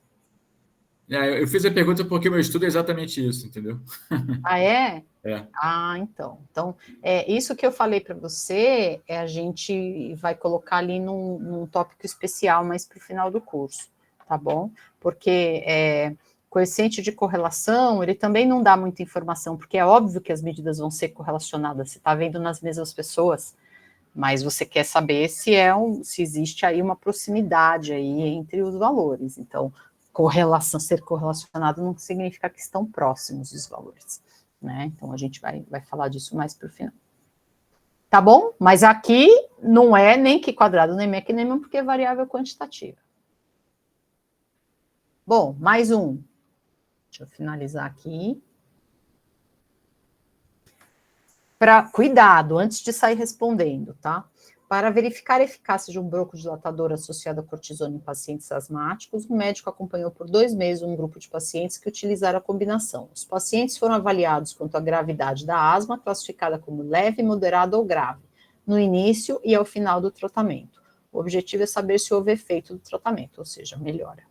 Eu fiz a pergunta porque meu estudo é exatamente isso, entendeu? Ah, é? É. Então. Então, isso que eu falei para você, a gente vai colocar ali num tópico especial, mais para o final do curso, tá bom? Porque coeficiente de correlação, ele também não dá muita informação, porque é óbvio que as medidas vão ser correlacionadas, você está vendo nas mesmas pessoas, mas você quer saber se existe aí uma proximidade aí entre os valores. Então, ser correlacionado não significa que estão próximos os valores. Né? Então, a gente vai falar disso mais para o final. Tá bom? Mas aqui não é nem Quadrado, nem McNeman, porque é variável quantitativa. Bom, mais um. Deixa eu finalizar aqui. Cuidado, antes de sair respondendo, tá? Para verificar a eficácia de um broncodilatador associado à cortisona em pacientes asmáticos, o médico acompanhou por 2 meses um grupo de pacientes que utilizaram a combinação. Os pacientes foram avaliados quanto à gravidade da asma, classificada como leve, moderada ou grave, no início e ao final do tratamento. O objetivo é saber se houve efeito do tratamento, ou seja, melhora.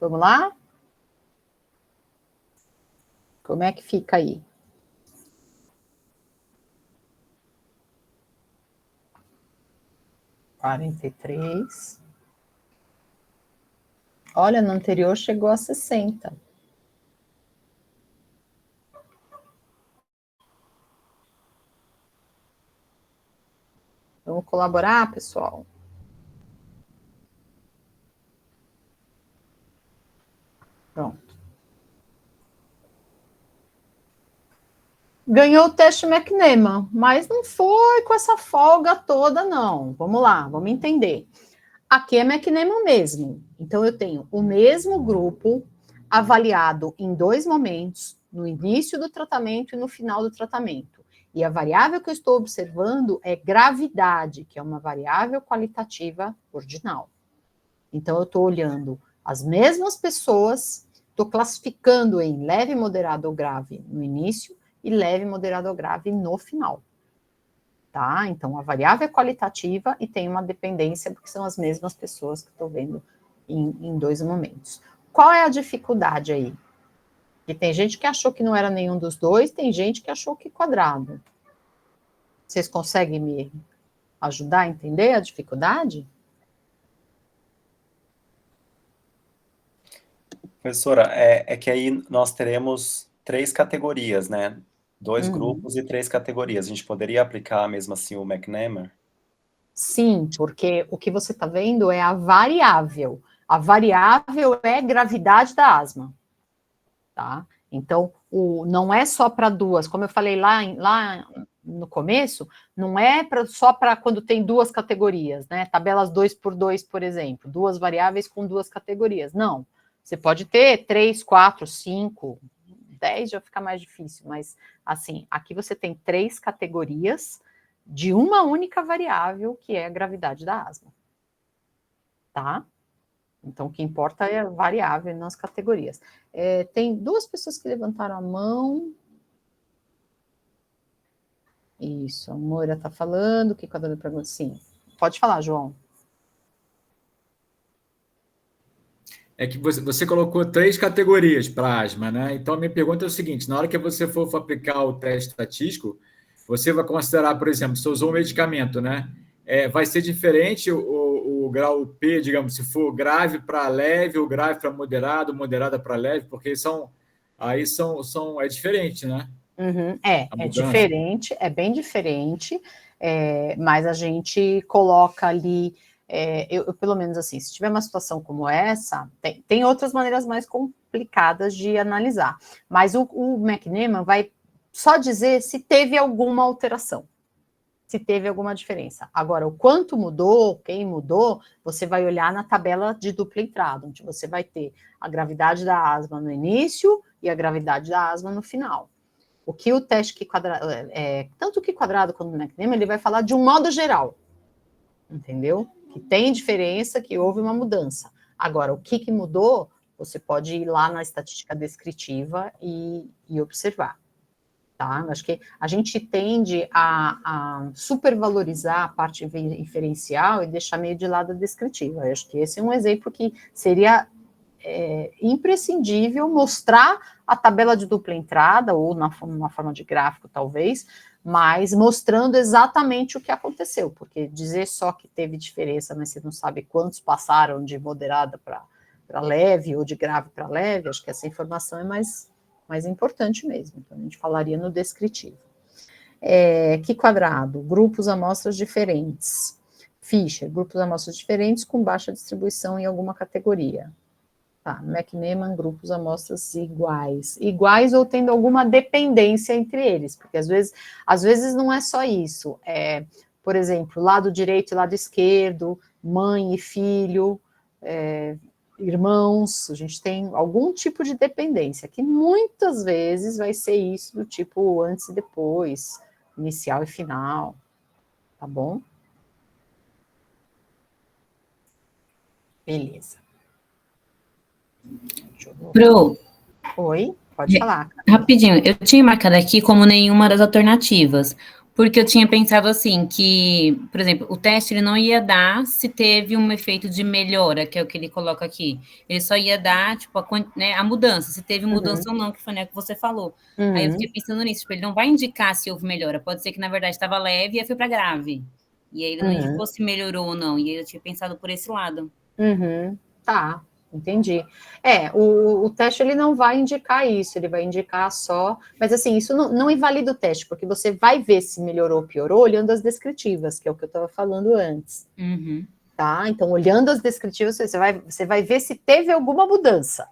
Vamos lá? Como é que fica aí? (43). Olha, no anterior chegou a 60. Vamos colaborar, pessoal? Pronto. Ganhou o teste McNeman, mas não foi com essa folga toda, não. Vamos lá, vamos entender. Aqui é McNeman mesmo. Então, eu tenho o mesmo grupo avaliado em 2 momentos, no início do tratamento e no final do tratamento. E a variável que eu estou observando é gravidade, que é uma variável qualitativa ordinal. Então, eu estou olhando as mesmas pessoas, estou classificando em leve, moderado ou grave no início e leve, moderado ou grave no final. Tá? Então, a variável é qualitativa e tem uma dependência, porque são as mesmas pessoas que estou vendo em 2 momentos. Qual é a dificuldade aí? E tem gente que achou que não era nenhum dos dois, tem gente que achou que quadrado. Vocês conseguem me ajudar a entender a dificuldade? Professora, é que aí nós teremos 3 categorias, né? 2 grupos e 3 categorias. A gente poderia aplicar mesmo assim o McNeman? Sim, porque o que você está vendo é a variável. A variável é gravidade da asma. Tá? Então, não é só para 2, como eu falei lá no começo, não é só para quando tem 2 categorias, né? Tabelas 2x2, por exemplo, 2 variáveis com 2 categorias. Não, você pode ter 3, 4, 5, 10 já fica mais difícil, mas assim, aqui você tem 3 categorias de uma única variável, que é a gravidade da asma. Tá? Então, o que importa é a variável nas categorias. Tem 2 pessoas que levantaram a mão. Isso, a Moira está falando, que cada pergunta, sim. Pode falar, João. É que você colocou 3 categorias para asma, né? Então, a minha pergunta é o seguinte: na hora que você for aplicar o teste estatístico, você vai considerar, por exemplo, se você usou um medicamento, né? Vai ser diferente o grau P, digamos, se for grave para leve ou grave para moderado, moderada para leve, porque é diferente, né? Uhum, é diferente, é bem diferente, mas a gente coloca ali, eu pelo menos assim, se tiver uma situação como essa, tem outras maneiras mais complicadas de analisar, mas o McNeman vai só dizer se teve alguma alteração, se teve alguma diferença. Agora, o quanto mudou, quem mudou, você vai olhar na tabela de dupla entrada, onde você vai ter a gravidade da asma no início e a gravidade da asma no final. O que o teste que quadrado, tanto o que quadrado quanto o McNeman, ele vai falar de um modo geral, entendeu? Que tem diferença, que houve uma mudança. Agora, o que mudou, você pode ir lá na estatística descritiva e observar. Tá? Acho que a gente tende a supervalorizar a parte inferencial e deixar meio de lado a descritiva. Eu acho que esse é um exemplo que seria imprescindível mostrar a tabela de dupla entrada, ou numa forma de gráfico, talvez, mas mostrando exatamente o que aconteceu, porque dizer só que teve diferença, mas você não sabe quantos passaram de moderada para leve, ou de grave para leve, acho que essa informação é mais importante mesmo, então a gente falaria no descritivo. Que quadrado? Grupos, amostras diferentes. Fischer, grupos, amostras diferentes com baixa distribuição em alguma categoria. Tá, McNeman, grupos, amostras iguais. Iguais ou tendo alguma dependência entre eles, porque às vezes não é só isso. Por exemplo, lado direito e lado esquerdo, mãe e filho, irmãos, a gente tem algum tipo de dependência, que muitas vezes vai ser isso do tipo antes e depois, inicial e final, tá bom? Beleza. Pro, Oi, pode falar. rapidinho, eu tinha marcado aqui como nenhuma das alternativas, Porque eu tinha pensado assim, que, por exemplo, o teste ele não ia dar se teve um efeito de melhora, que é o que ele coloca aqui. Ele só ia dar, tipo, a mudança, se teve mudança ou não, que foi né, que você falou. Aí eu fiquei pensando nisso, tipo, ele não vai indicar se houve melhora, pode ser que, na verdade, estava leve e aí foi para grave. E aí ele não indicou se melhorou ou não, e aí eu tinha pensado por esse lado. Tá, entendi. O teste ele não vai indicar isso, ele vai indicar só. Mas assim, isso não invalida o teste, porque você vai ver se melhorou ou piorou olhando as descritivas, que é o que eu estava falando antes. Tá? Então, olhando as descritivas, você vai ver se teve alguma mudança.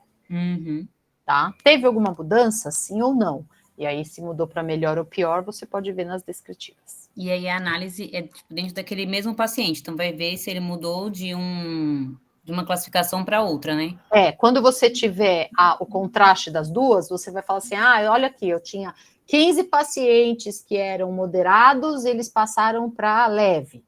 Tá? Teve alguma mudança, sim ou não? E aí, se mudou para melhor ou pior, você pode ver nas descritivas. E aí a análise é tipo, dentro daquele mesmo paciente, então vai ver se ele mudou de uma classificação para outra, né? Quando você tiver o contraste das duas, você vai falar assim, olha aqui, eu tinha 15 pacientes que eram moderados, eles passaram para leve.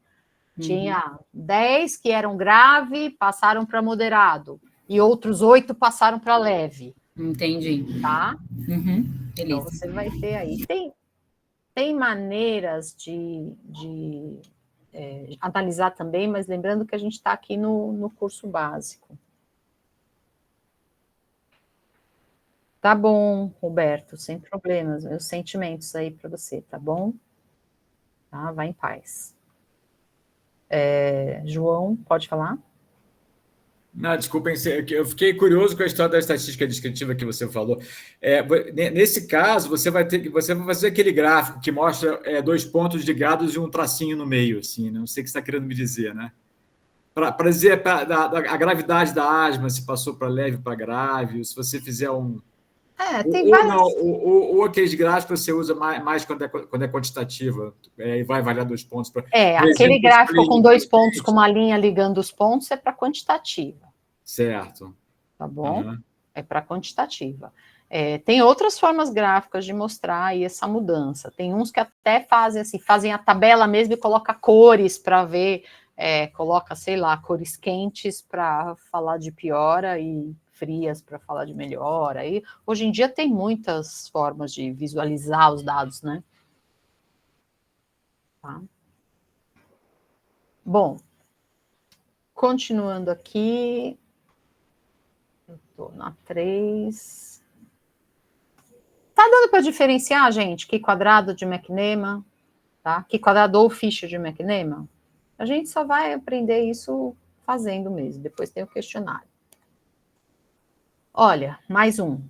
Tinha 10 que eram grave, passaram para moderado. E outros 8 passaram para leve. Entendi. Tá? Beleza. Então, você vai ter aí. Tem maneiras de analisar também, mas lembrando que a gente está aqui no curso básico. Tá bom, Roberto, sem problemas. Meus sentimentos aí para você, tá bom? Tá, vai em paz. João, pode falar? Não, desculpem, eu fiquei curioso com a história da estatística descritiva que você falou. Nesse caso, você vai fazer aquele gráfico que mostra 2 pontos ligados e um tracinho no meio, assim, né? Não sei o que você está querendo me dizer, né? Para dizer a gravidade da asma, se passou para leve para grave, se você fizer um. Tem várias. Não, ou aqueles gráficos você usa mais quando é quantitativa, e vai avaliar 2 pontos. Aquele gráfico com 2 pontos, com uma linha ligando os pontos, é para quantitativa. Certo. Tá bom? É para quantitativa. Tem outras formas gráficas de mostrar aí essa mudança. Tem uns que até fazem a tabela mesmo e coloca cores para ver, coloca, sei lá, cores quentes para falar de piora e frias para falar de melhora. E hoje em dia tem muitas formas de visualizar os dados, né? Tá. Bom, continuando aqui, eu estou na 3. Tá dando para diferenciar, gente, que quadrado de McNema, tá? Que quadrado ou ficha de McNema? A gente só vai aprender isso fazendo mesmo, depois tem o questionário. Olha, mais um.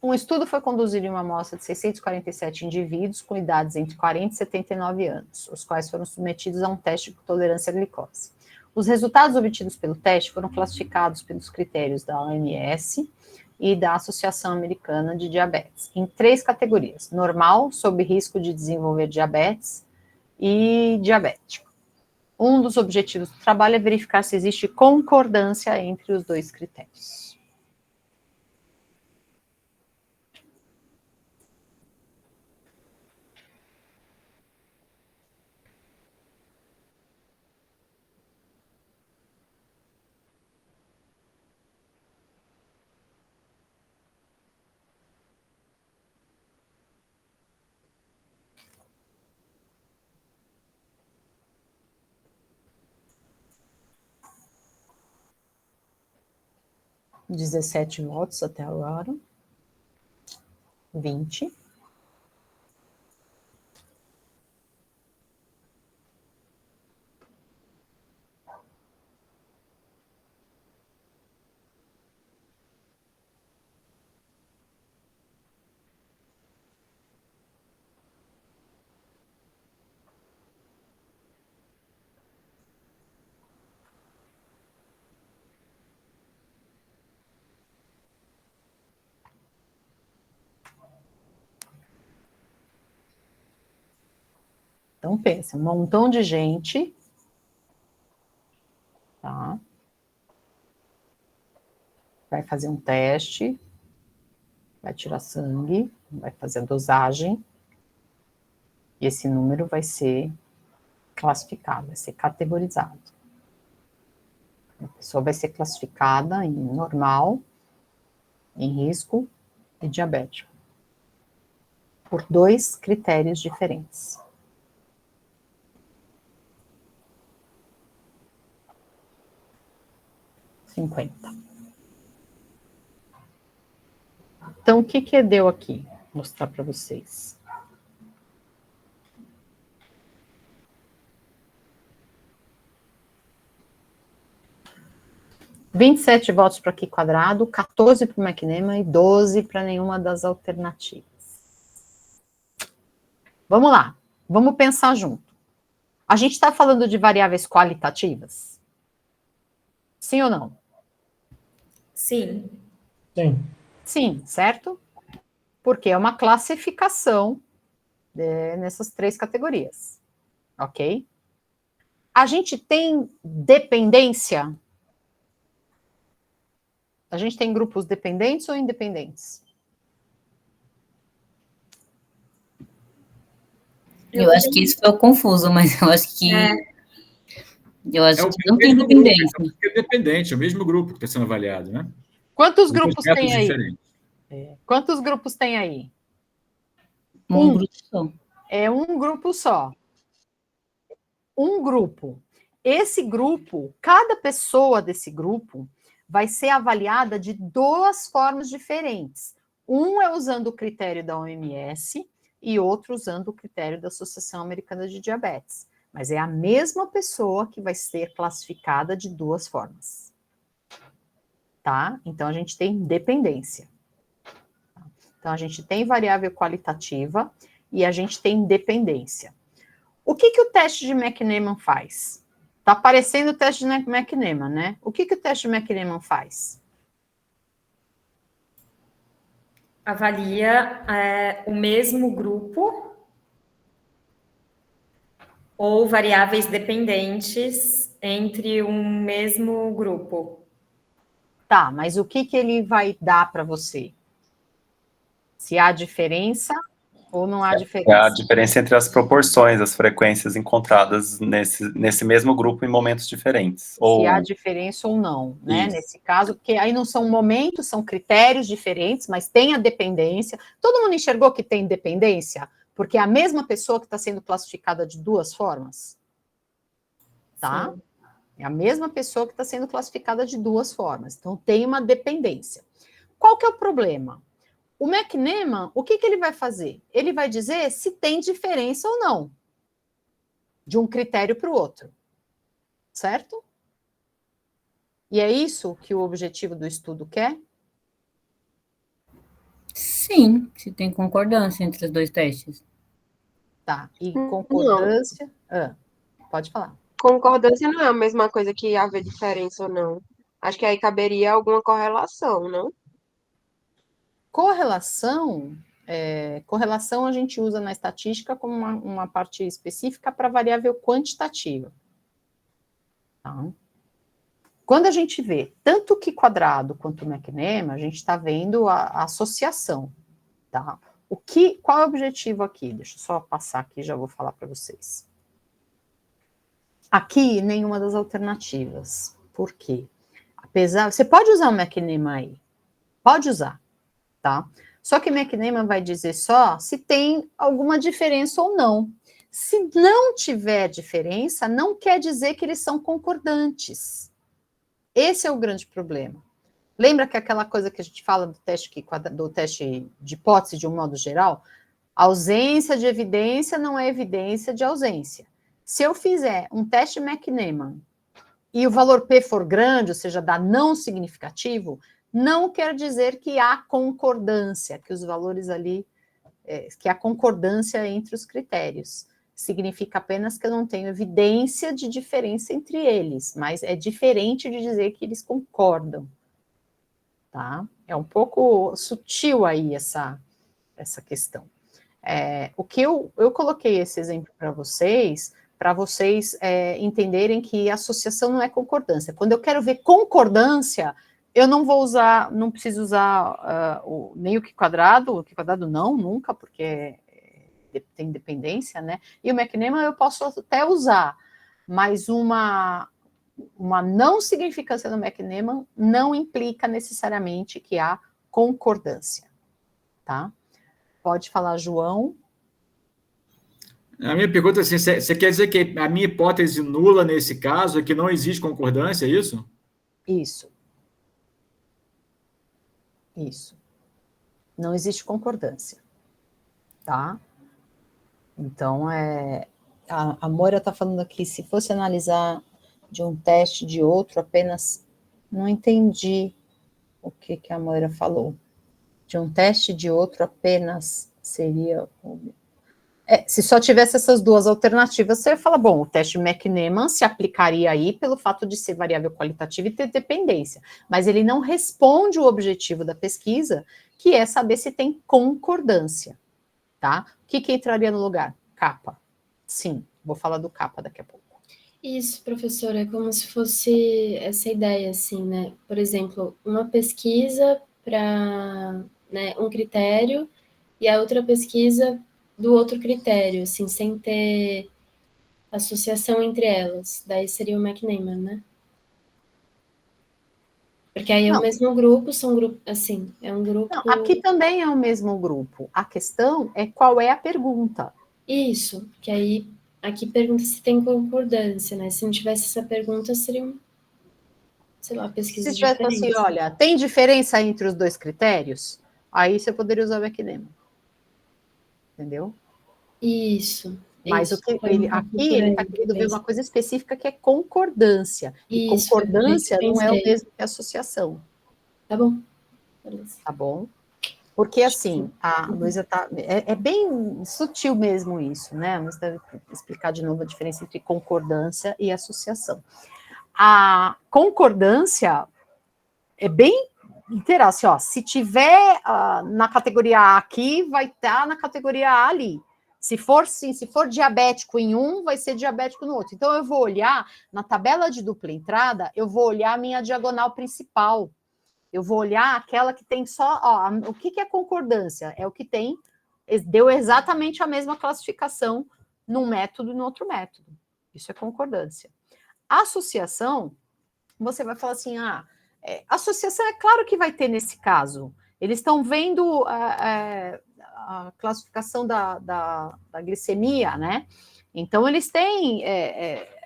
Um estudo foi conduzido em uma amostra de 647 indivíduos com idades entre 40 e 79 anos, os quais foram submetidos a um teste de tolerância à glicose. Os resultados obtidos pelo teste foram classificados pelos critérios da OMS e da Associação Americana de Diabetes, em 3 categorias: normal, sob risco de desenvolver diabetes, e diabético. Um dos objetivos do trabalho é verificar se existe concordância entre os 2 critérios. – 17 votos até agora. 20. Então, pensa, um montão de gente, tá? Vai fazer um teste, vai tirar sangue, vai fazer a dosagem, e esse número vai ser classificado, vai ser categorizado. A pessoa vai ser classificada em normal, em risco e diabético. por 2 critérios diferentes. Então, o que deu aqui? Vou mostrar para vocês. – 27 votos para Q quadrado, 14 para o McNeman e 12 para nenhuma das alternativas. Vamos lá, vamos pensar junto. A gente está falando de variáveis qualitativas? Sim ou não? Sim. Sim. Sim, certo? Porque é uma classificação nessas 3 categorias, ok? A gente tem dependência? A gente tem grupos dependentes ou independentes? Eu acho que isso foi confuso, mas eu acho que... Eu acho que não tem dependência. Grupo, então, é dependente, é o mesmo grupo que está sendo avaliado, né? Quantos grupos tem aí? Diferentes. Quantos grupos tem aí? Um grupo só. É um grupo só. Um grupo. Esse grupo, cada pessoa desse grupo vai ser avaliada de 2 formas diferentes. Um é usando o critério da OMS e outro usando o critério da Associação Americana de Diabetes. Mas é a mesma pessoa que vai ser classificada de 2 formas. Tá? Então, a gente tem dependência. Então, a gente tem variável qualitativa e a gente tem dependência. O que o teste de McNeman faz? Está aparecendo o teste de McNeman, né? O que o teste de McNeman faz? Avalia o mesmo grupo ou variáveis dependentes entre um mesmo grupo. Tá, mas o que ele vai dar para você? Se há diferença ou não há diferença? É a diferença entre as proporções, as frequências encontradas nesse mesmo grupo em momentos diferentes. Se há diferença ou não, né? Isso. Nesse caso, porque aí não são momentos, são critérios diferentes, mas tem a dependência. Todo mundo enxergou que tem dependência? Porque é a mesma pessoa que está sendo classificada de 2 formas. Tá? Sim. É a mesma pessoa que está sendo classificada de 2 formas. Então, tem uma dependência. Qual que é o problema? O McNeman, o que ele vai fazer? Ele vai dizer se tem diferença ou não de um critério para o outro. Certo? E é isso que o objetivo do estudo quer? Sim, se tem concordância entre os 2 testes. Tá, e concordância... pode falar. Concordância não é a mesma coisa que haver diferença ou não. Acho que aí caberia alguma correlação, não? Correlação a gente usa na estatística como uma parte específica para variável quantitativa. Tá? Quando a gente vê tanto o Q quadrado quanto o McNeman, a gente está vendo a associação. Tá? Qual é o objetivo aqui? Deixa eu só passar aqui, já vou falar para vocês. Aqui, nenhuma das alternativas. Por quê? Você pode usar o McNeman aí. Pode usar. Tá? Só que McNeman vai dizer só se tem alguma diferença ou não. Se não tiver diferença, não quer dizer que eles são concordantes. Esse é o grande problema. Lembra que aquela coisa que a gente fala do teste de hipótese de um modo geral? Ausência de evidência não é evidência de ausência. Se eu fizer um teste McNeman e o valor P for grande, ou seja, dá não significativo, não quer dizer que há concordância, que os valores ali, que há concordância entre os critérios. Significa apenas que eu não tenho evidência de diferença entre eles, mas é diferente de dizer que eles concordam. Tá? É um pouco sutil aí essa questão. O que eu coloquei esse exemplo para vocês entenderem que associação não é concordância. Quando eu quero ver concordância, eu não vou usar, não preciso usar nem o Q quadrado não, nunca, porque tem dependência, né? E o McNeman eu posso até usar, mas uma não significância do McNeman não implica necessariamente que há concordância, tá? Pode falar, João. A minha pergunta é assim, você quer dizer que a minha hipótese nula nesse caso é que não existe concordância, é isso? Isso. Isso. Não existe concordância, tá? Então, a Moira está falando aqui, se fosse analisar de um teste de outro, apenas, não entendi o que a Moira falou. De um teste de outro, apenas seria... se só tivesse essas duas alternativas, você ia falar, bom, o teste McNeman se aplicaria aí pelo fato de ser variável qualitativa e ter dependência, mas ele não responde o objetivo da pesquisa, que é saber se tem concordância, tá? O que entraria no lugar? Capa. Sim, vou falar do capa daqui a pouco. Isso, professora, é como se fosse essa ideia, assim, né? Por exemplo, uma pesquisa para, né, um critério e a outra pesquisa do outro critério, assim, sem ter associação entre elas. Daí seria o McNeman, né? Porque aí é o mesmo grupo, são grupos, assim, é um grupo... Não, aqui também é o mesmo grupo. A questão é qual é a pergunta. Isso, que aí aqui pergunta se tem concordância, né? Se não tivesse essa pergunta, seriam, sei lá, pesquisas Se tivesse diferentes. assim, olha, tem diferença entre os dois critérios? Aí você poderia usar o McNeman. Entendeu? Isso. Mas isso, aqui ele está querendo ver uma coisa específica que é concordância. E isso, concordância foi o que eu não é o pensei. mesmo que associação. Tá bom. Beleza. Tá bom? Porque, assim, a Luísa tá... É bem sutil mesmo isso, né? Mas deve explicar de novo a diferença entre concordância e associação. A concordância é bem literal, assim, ó, se tiver na categoria A aqui, vai estar na categoria A ali. Se for diabético em um, vai ser diabético no outro. Então, eu vou olhar, na tabela de dupla entrada, eu vou olhar a minha diagonal principal. Eu vou olhar aquela que tem só... Ó, o que é concordância? É o que tem... Deu exatamente a mesma classificação num método e no outro método. Isso é concordância. Associação, você vai falar assim, associação é claro que vai ter nesse caso. Eles estão vendo a classificação da glicemia, né? Então, eles têm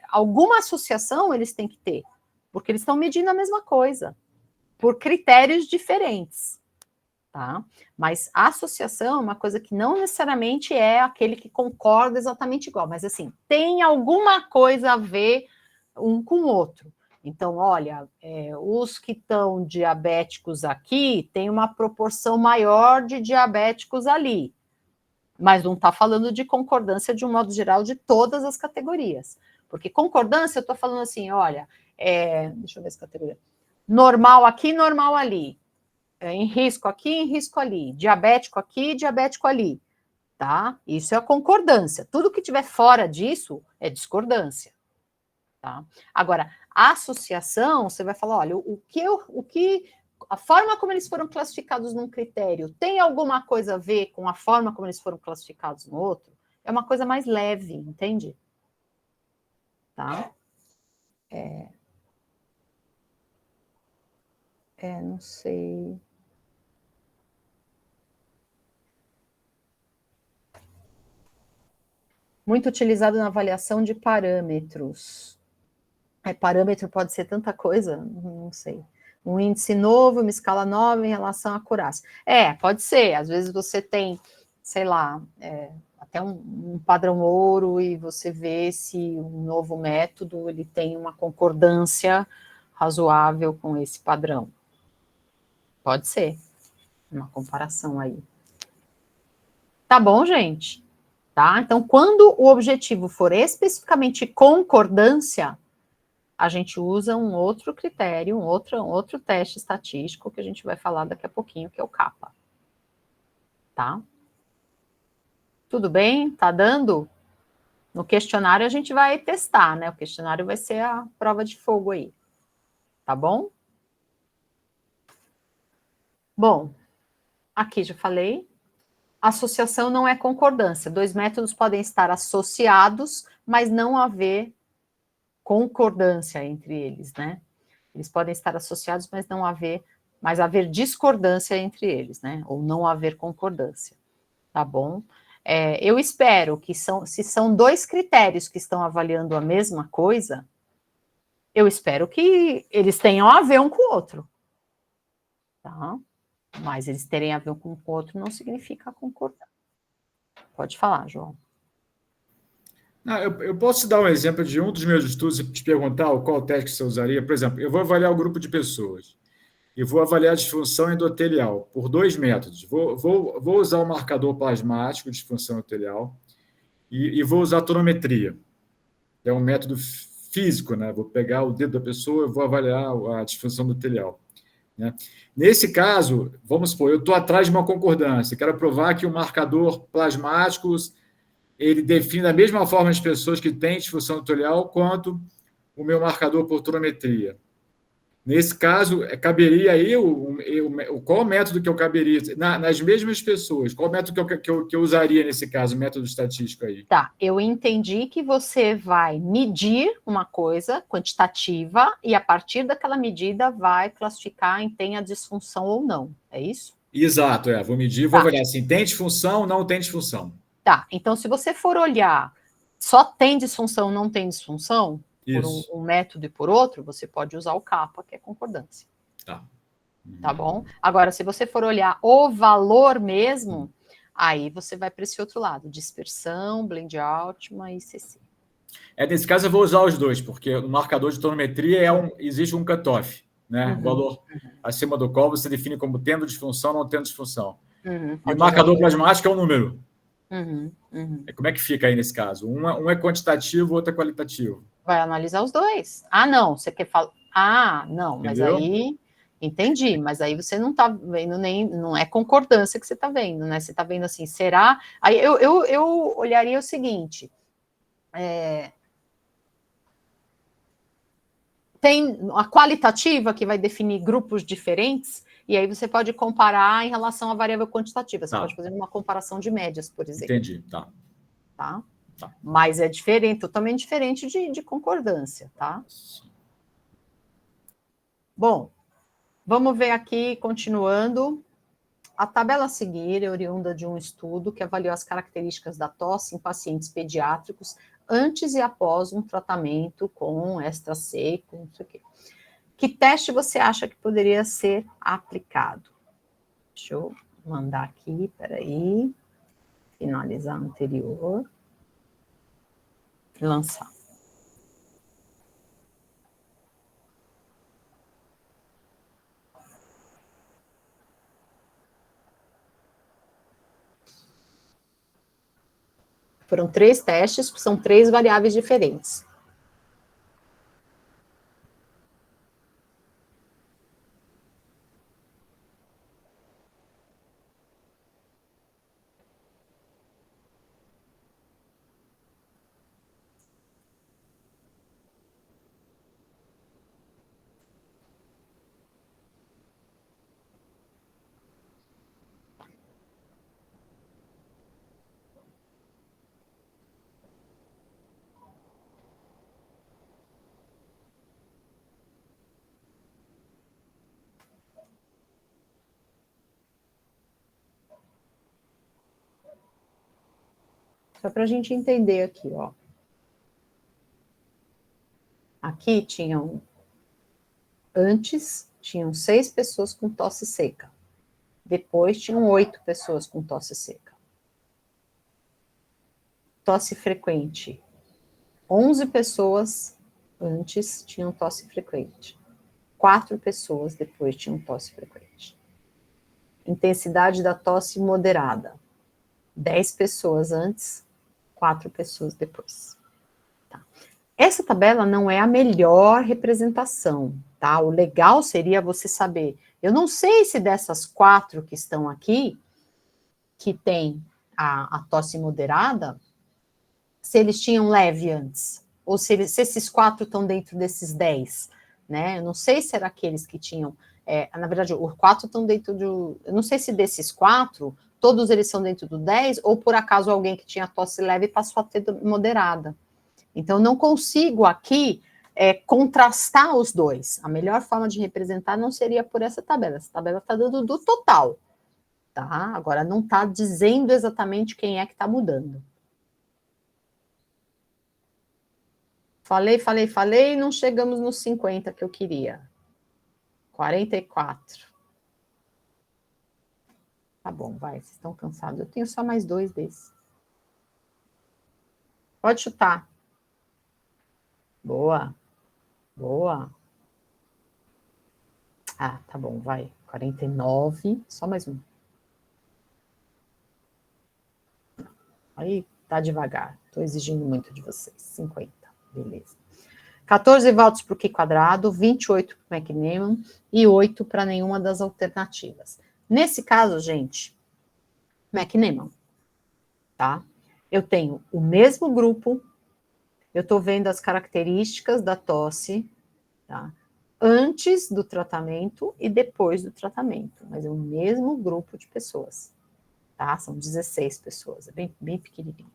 alguma associação, eles têm que ter, porque eles estão medindo a mesma coisa, por critérios diferentes, tá? Mas a associação é uma coisa que não necessariamente é aquele que concorda exatamente igual, mas assim, tem alguma coisa a ver um com o outro. Então, olha, os que estão diabéticos aqui tem uma proporção maior de diabéticos ali, mas não está falando de concordância de um modo geral de todas as categorias, porque concordância eu estou falando assim, olha, deixa eu ver essa categoria, normal aqui, normal ali, em risco aqui, em risco ali, diabético aqui, diabético ali, tá? Isso é a concordância, tudo que tiver fora disso é discordância. Tá? Agora, a associação, você vai falar, olha, a forma como eles foram classificados num critério tem alguma coisa a ver com a forma como eles foram classificados no outro? É uma coisa mais leve, entende? Tá? Não sei. Muito utilizado na avaliação de parâmetros. Parâmetro pode ser tanta coisa, não sei. Um índice novo, uma escala nova em relação à acurácia. Pode ser. Às vezes você tem, sei lá, até um padrão ouro e você vê se um novo método ele tem uma concordância razoável com esse padrão. Pode ser. Uma comparação aí. Tá bom, gente? Tá? Então, quando o objetivo for especificamente concordância, a gente usa um outro critério, um outro teste estatístico que a gente vai falar daqui a pouquinho, que é o capa. Tá? Tudo bem? Tá dando? No questionário a gente vai testar, né? O questionário vai ser a prova de fogo aí. Tá bom? Bom, aqui já falei. Associação não é concordância. Dois métodos podem estar associados, mas não haver concordância entre eles, né? Eles podem estar associados, mas haver discordância entre eles, né? Ou não haver concordância, tá bom? Eu espero que se são 2 critérios que estão avaliando a mesma coisa, eu espero que eles tenham a ver um com o outro, tá? Mas eles terem a ver um com o outro não significa concordar. Pode falar, João. Não, eu posso te dar um exemplo de um dos meus estudos e te perguntar qual teste você usaria. Por exemplo, eu vou avaliar o grupo de pessoas e vou avaliar a disfunção endotelial por 2 métodos. Vou usar o marcador plasmático de disfunção endotelial e vou usar a tonometria. É um método físico, né? Vou pegar o dedo da pessoa e vou avaliar a disfunção endotelial. Né? Nesse caso, vamos supor, eu estou atrás de uma concordância, quero provar que o marcador plasmático ele define da mesma forma as pessoas que têm disfunção endotelial quanto o meu marcador por tonometria. Nesse caso, caberia aí qual o método que eu caberia? Nas mesmas pessoas, qual o método que eu usaria nesse caso, o método estatístico aí? Tá, eu entendi que você vai medir uma coisa quantitativa e a partir daquela medida vai classificar em tem a disfunção ou não, é isso? Exato, vou medir, vou avaliar assim, tem disfunção, não tem disfunção. Tá, então se você for olhar só tem disfunção, não tem disfunção, por um método e por outro, você pode usar o kappa, que é concordância. Tá. Tá bom? Agora, se você for olhar o valor mesmo, aí você vai para esse outro lado, dispersão, blend Altman e CC. Nesse caso, eu vou usar os dois, porque no marcador de tonometria existe um cutoff, né? O valor acima do qual você define como tendo disfunção, não tendo disfunção. E o marcador plasmático é um número. Como é que fica aí nesse caso? Um é quantitativo, o outro é qualitativo. Vai analisar os dois. Ah, não, você quer falar... Ah, não, mas Entendeu? aí... Entendi, mas aí você não está vendo nem... Não é concordância que você está vendo, né? Você está vendo assim, será... Aí eu olharia o seguinte... Tem a qualitativa, que vai definir grupos diferentes, e aí você pode comparar em relação à variável quantitativa. Você pode fazer uma comparação de médias, por exemplo. Entendi, tá. Mas é diferente, totalmente diferente de concordância, tá? Bom, vamos ver aqui, continuando. A tabela a seguir é oriunda de um estudo que avaliou as características da tosse em pacientes pediátricos antes e após um tratamento com extra seco, não sei o quê. Que teste você acha que poderia ser aplicado? Deixa eu mandar aqui, peraí. Finalizar anterior. Lançar. Foram 3 testes, são 3 variáveis diferentes. Só para a gente entender aqui, ó. Aqui antes tinham 6 pessoas com tosse seca. Depois tinham 8 pessoas com tosse seca. Tosse frequente. 11 pessoas antes tinham tosse frequente. 4 pessoas depois tinham tosse frequente. Intensidade da tosse moderada. 10 pessoas antes, 4 pessoas depois. Tá. Essa tabela não é a melhor representação, tá? O legal seria você saber. Eu não sei se dessas 4 que estão aqui, que tem a tosse moderada, se eles tinham leve antes, ou se esses 4 estão dentro desses 10, né? Eu não sei se eram aqueles que tinham... na verdade, os 4 estão dentro do... Eu não sei se desses 4... Todos eles são dentro do 10, ou por acaso alguém que tinha tosse leve passou a ter moderada. Então, não consigo aqui contrastar os dois. A melhor forma de representar não seria por essa tabela. Essa tabela está dando do total, tá? Agora, não está dizendo exatamente quem é que está mudando. Falei, não chegamos nos 50 que eu queria. 44. Tá bom, vai, vocês estão cansados. Eu tenho só mais 2 desses. Pode chutar. Boa. Boa. Ah, tá bom, vai. 49, só mais um. Aí, tá devagar. Estou exigindo muito de vocês. 50, beleza. 14 votos para o Q quadrado, 28 para o McNeman e 8 para nenhuma das alternativas. Nesse caso, gente, McNeman, tá? Eu tenho o mesmo grupo, eu estou vendo as características da tosse, tá? Antes do tratamento e depois do tratamento, mas é o mesmo grupo de pessoas, tá? São 16 pessoas, é bem pequenininho,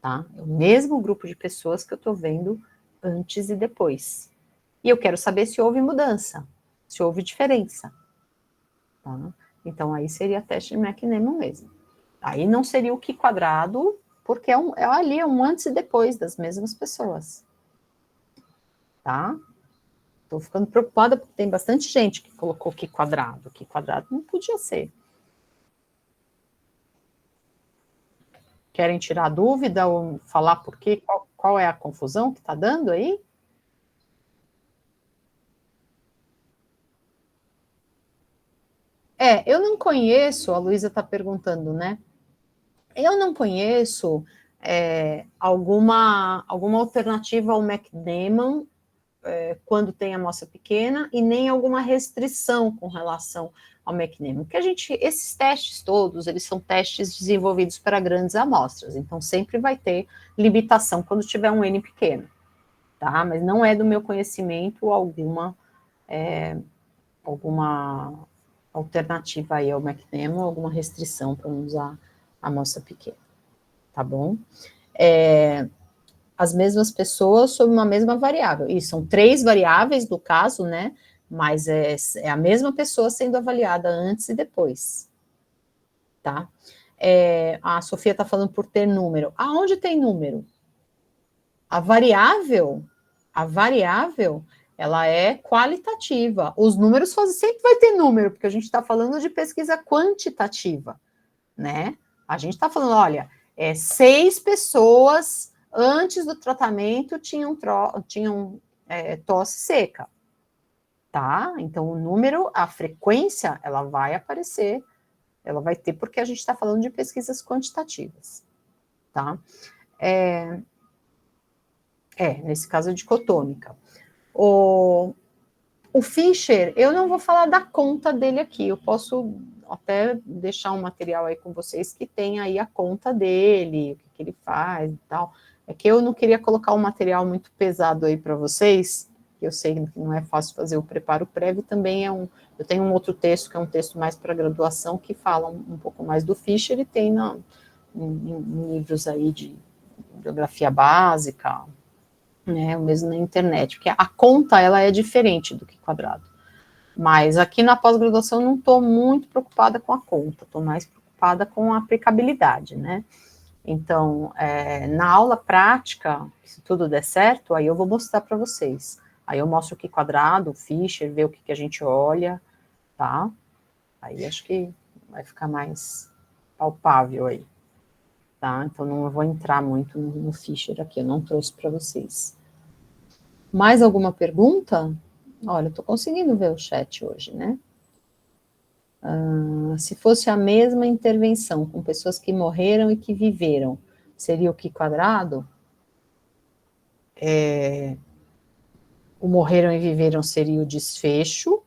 tá? É o mesmo grupo de pessoas que eu estou vendo antes e depois. E eu quero saber se houve mudança, se houve diferença, tá? Então, aí seria teste de McNeman mesmo. Aí não seria o Q quadrado, porque ali é um antes e depois das mesmas pessoas, tá? Estou ficando preocupada porque tem bastante gente que colocou Q quadrado. Q quadrado não podia ser. Querem tirar dúvida ou falar por quê? Qual é a confusão que está dando aí? Eu não conheço, a Luísa está perguntando, né? Eu não conheço alguma alternativa ao McNeman quando tem amostra pequena e nem alguma restrição com relação ao McNeman. Porque esses testes todos, eles são testes desenvolvidos para grandes amostras, então sempre vai ter limitação quando tiver um N pequeno, tá? Mas não é do meu conhecimento alguma alternativa aí ao McNeman, alguma restrição para não usar amostra pequena, tá bom? As mesmas pessoas sob uma mesma variável, e são 3 variáveis no caso, né, mas é a mesma pessoa sendo avaliada antes e depois, tá? A Sofia está falando por ter número. Aonde tem número? A variável, ela é qualitativa. Os números sempre vai ter número, porque a gente está falando de pesquisa quantitativa, né? A gente está falando, olha, 6 pessoas antes do tratamento tinham tosse seca, tá? Então, o número, a frequência, ela vai aparecer, ela vai ter, porque a gente está falando de pesquisas quantitativas, tá? Nesse caso é dicotômica. O Fischer, eu não vou falar da conta dele aqui, eu posso até deixar um material aí com vocês que tem aí a conta dele, o que ele faz e tal. É que eu não queria colocar um material muito pesado aí para vocês, que eu sei que não é fácil fazer o preparo prévio, também eu tenho um outro texto, que é um texto mais para graduação, que fala um pouco mais do Fischer, e tem em livros aí de biografia básica, né, mesmo na internet, porque a conta, ela é diferente do Q quadrado. Mas aqui na pós-graduação eu não estou muito preocupada com a conta, estou mais preocupada com a aplicabilidade, né? Então, na aula prática, se tudo der certo, aí eu vou mostrar para vocês. Aí eu mostro o Q quadrado, o Fischer, ver o que a gente olha, tá? Aí acho que vai ficar mais palpável aí, tá? Então não vou entrar muito no Fischer aqui, eu não trouxe para vocês. Mais alguma pergunta? Olha, eu tô conseguindo ver o chat hoje, né? Se fosse a mesma intervenção com pessoas que morreram e que viveram, seria o Q quadrado? O morreram e viveram seria o desfecho.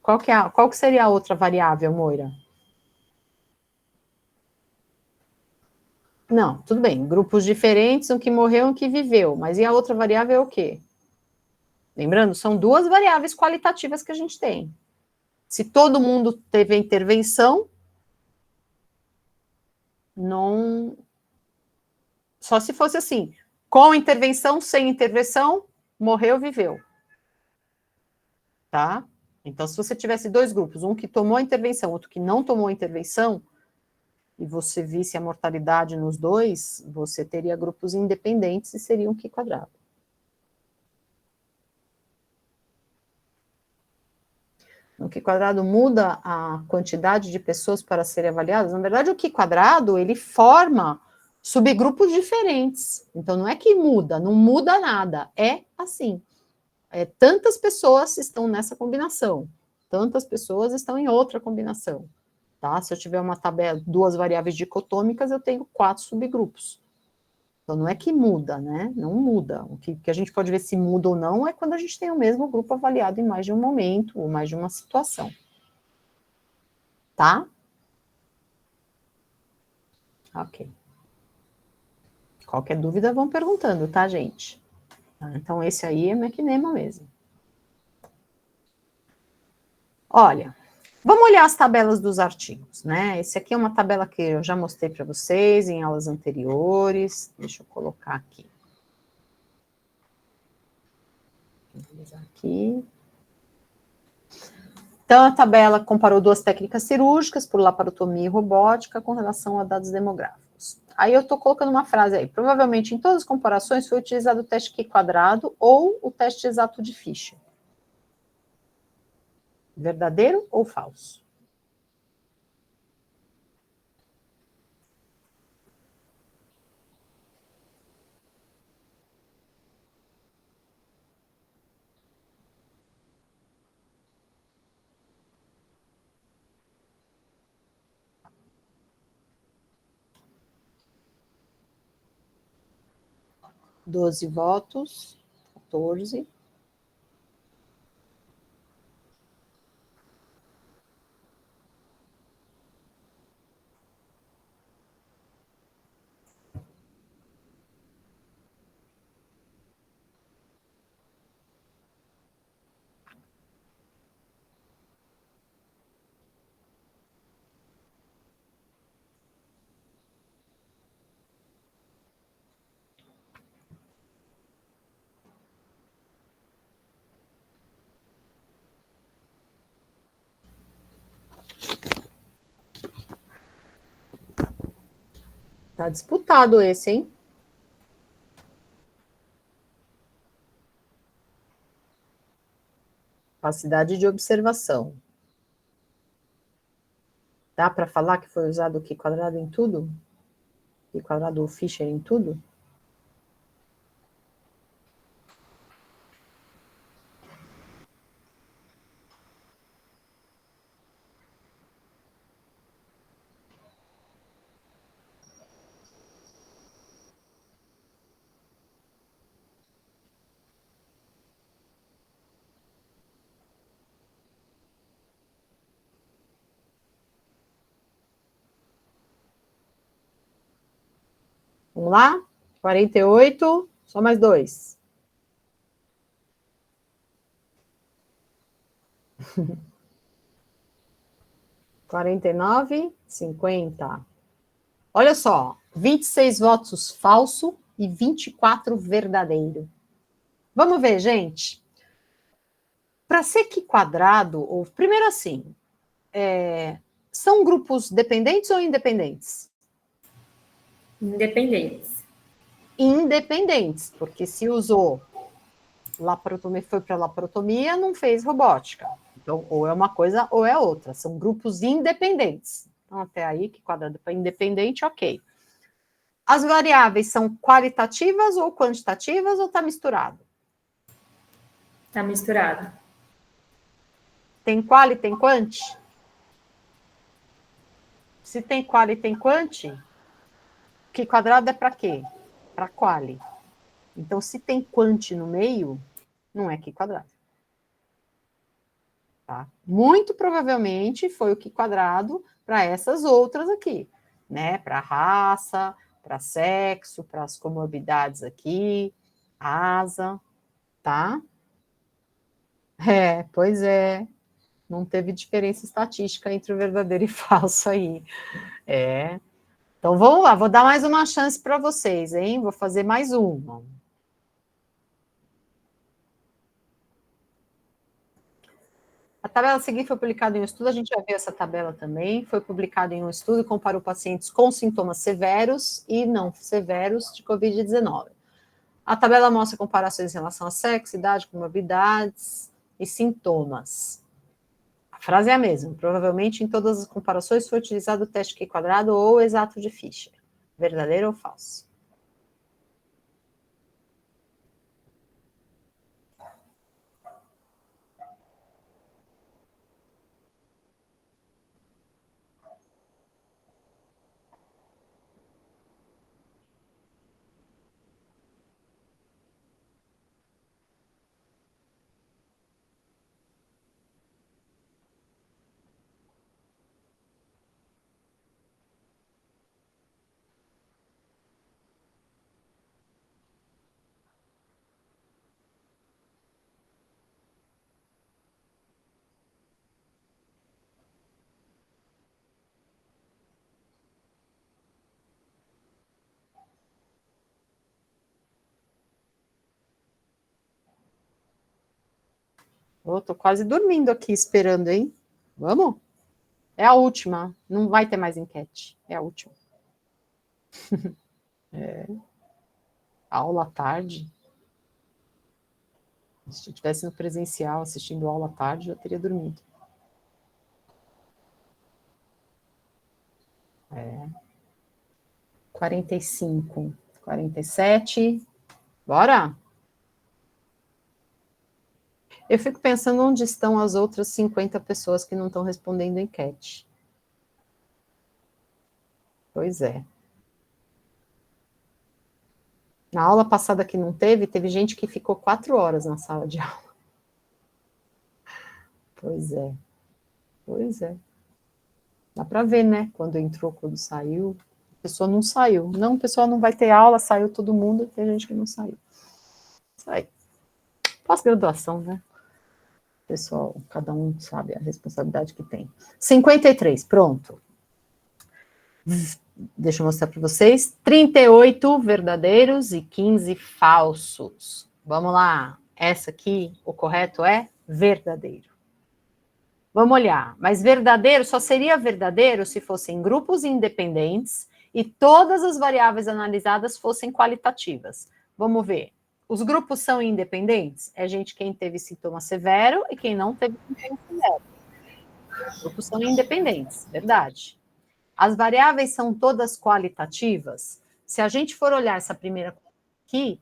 Qual que seria a outra variável, Moira? Não, tudo bem, grupos diferentes, um que morreu e um que viveu, mas e a outra variável é o quê? Lembrando, são 2 variáveis qualitativas que a gente tem. Se todo mundo teve a intervenção, não... Só se fosse assim, com intervenção, sem intervenção, morreu, viveu. Tá? Então, se você tivesse dois grupos, um que tomou a intervenção, outro que não tomou a intervenção, e você visse a mortalidade nos dois, você teria grupos independentes e seria um Q quadrado. O Q quadrado muda a quantidade de pessoas para serem avaliadas. Na verdade, o Q quadrado, ele forma subgrupos diferentes. Então, não é que muda, não muda nada. É assim. Tantas pessoas estão nessa combinação. Tantas pessoas estão em outra combinação. Tá? Se eu tiver uma tabela, duas variáveis dicotômicas, eu tenho 4 subgrupos. Então, não é que muda, né? Não muda. O que a gente pode ver se muda ou não é quando a gente tem o mesmo grupo avaliado em mais de um momento, ou mais de uma situação. Tá? Ok. Qualquer dúvida, vão perguntando, tá, gente? Então, esse aí é mequinema mesmo. Olha, vamos olhar as tabelas dos artigos, né? Esse aqui é uma tabela que eu já mostrei para vocês em aulas anteriores. Deixa eu colocar aqui. Aqui. Então, a tabela comparou 2 técnicas cirúrgicas, por laparotomia e robótica, com relação a dados demográficos. Aí eu estou colocando uma frase aí. Provavelmente, em todas as comparações, foi utilizado o teste Q quadrado ou o teste exato de Fischer. Verdadeiro ou falso? Doze votos, 14. Tá disputado esse, hein? Capacidade de observação. Dá para falar que foi usado o Q quadrado em tudo? Q quadrado ou Fischer em tudo? Vamos lá? 48, só mais 2. Quarenta e nove, 50. Olha só, 26 votos falso e 24 verdadeiro. Vamos ver, gente. Para ser Q quadrado, ou primeiro assim, são grupos dependentes ou independentes? Independentes. Independentes, porque se usou laparotomia, foi para laparotomia, não fez robótica. Então, ou é uma coisa ou é outra. São grupos independentes. Então, até aí, Q quadrado para independente, ok. As variáveis são qualitativas ou quantitativas ou está misturado? Está misturado. Tem quali, tem quanti? Se tem quali, tem quanti, Q quadrado é para quê? Para quali. Então, se tem quanti no meio, não é Q quadrado. Tá? Muito provavelmente foi o Q quadrado para essas outras aqui, né? Para raça, para sexo, para as comorbidades aqui, asa, tá? Pois é. Não teve diferença estatística entre o verdadeiro e falso aí. Então, vamos lá, vou dar mais uma chance para vocês, hein? Vou fazer mais uma. A tabela a seguir foi publicada em um estudo, a gente já viu essa tabela também, foi publicada em um estudo e comparou pacientes com sintomas severos e não severos de Covid-19. A tabela mostra comparações em relação a sexo, idade, comorbidades e sintomas. A frase é a mesma, provavelmente em todas as comparações foi utilizado o teste Q² ou o exato de Fischer. Verdadeiro ou falso? Eu tô quase dormindo aqui esperando, hein? Vamos? É a última, não vai ter mais enquete, é a última. Aula à tarde. Se eu estivesse no presencial assistindo aula à tarde, eu teria dormido. 45, 47. Bora? Eu fico pensando onde estão as outras 50 pessoas que não estão respondendo a enquete. Pois é. Na aula passada que não teve gente que ficou 4 horas na sala de aula. Pois é. Pois é. Dá para ver, né? Quando entrou, quando saiu. A pessoa não saiu. Não, o pessoal não vai ter aula, saiu todo mundo, tem gente que não saiu. Isso aí. Pós-graduação, né? Pessoal, cada um sabe a responsabilidade que tem. 53, pronto. Deixa eu mostrar para vocês. 38 verdadeiros e 15 falsos. Vamos lá. Essa aqui, o correto é verdadeiro. Vamos olhar. Mas verdadeiro só seria verdadeiro se fossem grupos independentes e todas as variáveis analisadas fossem qualitativas. Vamos ver. Os grupos são independentes? É gente quem teve sintoma severo e quem não teve sintoma severo. Os grupos são independentes, verdade. As variáveis são todas qualitativas? Se a gente for olhar essa primeira aqui,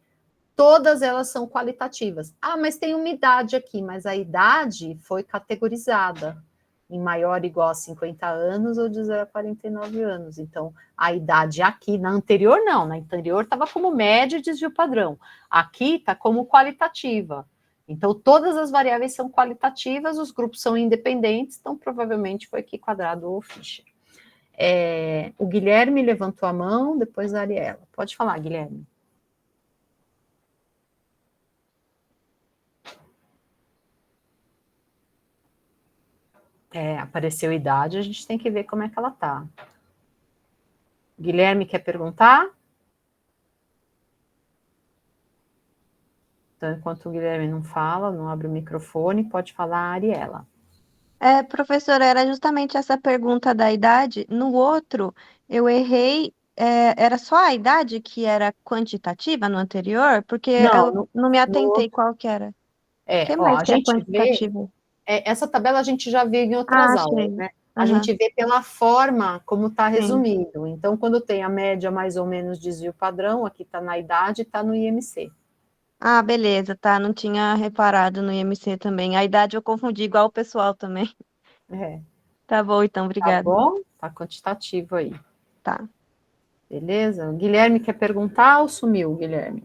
todas elas são qualitativas. Ah, mas tem uma idade aqui, mas a idade foi categorizada em maior ou igual a 50 anos ou de 0 a 49 anos. Então, a idade aqui, na anterior não, na anterior estava como média e desvio padrão. Aqui está como qualitativa. Então, todas as variáveis são qualitativas, os grupos são independentes, então provavelmente foi Q² ou Fischer. O Guilherme levantou a mão, depois a Ariela. Pode falar, Guilherme. Apareceu idade, a gente tem que ver como é que ela tá. Guilherme quer perguntar? Então, enquanto o Guilherme não fala, não abre o microfone, pode falar a Ariela. Professora, era justamente essa pergunta da idade. No outro, eu errei. Era só a idade que era quantitativa no anterior? Porque eu não me atentei qual que era. O que mais a que é gente vê, quantitativo? essa tabela a gente já viu em outras aulas, né? A gente vê pela forma como está resumido. Então, quando tem a média mais ou menos desvio padrão, aqui está na idade, está no IMC. Ah, beleza, tá. Não tinha reparado no IMC também. A idade eu confundi, igual o pessoal também. Tá bom, então, obrigada. Tá bom? Tá quantitativo aí. Tá. Beleza? O Guilherme quer perguntar ou sumiu, Guilherme?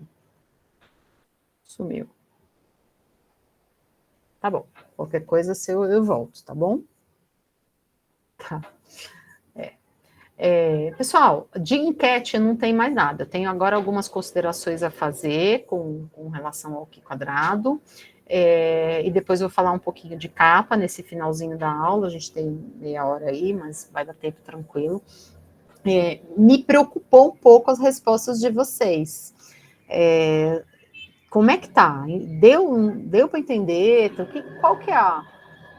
Sumiu. Tá bom. Qualquer coisa, eu volto, tá bom? Tá. Pessoal, de enquete não tem mais nada. Eu tenho agora algumas considerações a fazer com relação ao Q². E depois eu vou falar um pouquinho de capa nesse finalzinho da aula. A gente tem meia hora aí, mas vai dar tempo tranquilo. Me preocupou um pouco as respostas de vocês. Como é que tá? Deu para entender? Qual que é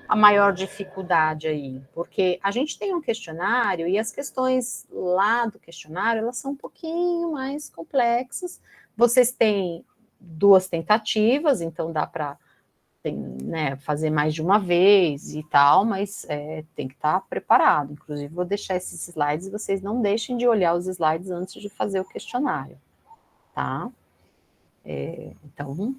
a maior dificuldade aí? Porque a gente tem um questionário e as questões lá do questionário, elas são um pouquinho mais complexas. Vocês têm 2 tentativas, então dá para fazer mais de uma vez e tal, mas tem que estar preparado. Inclusive, vou deixar esses slides e vocês não deixem de olhar os slides antes de fazer o questionário, tá? Então,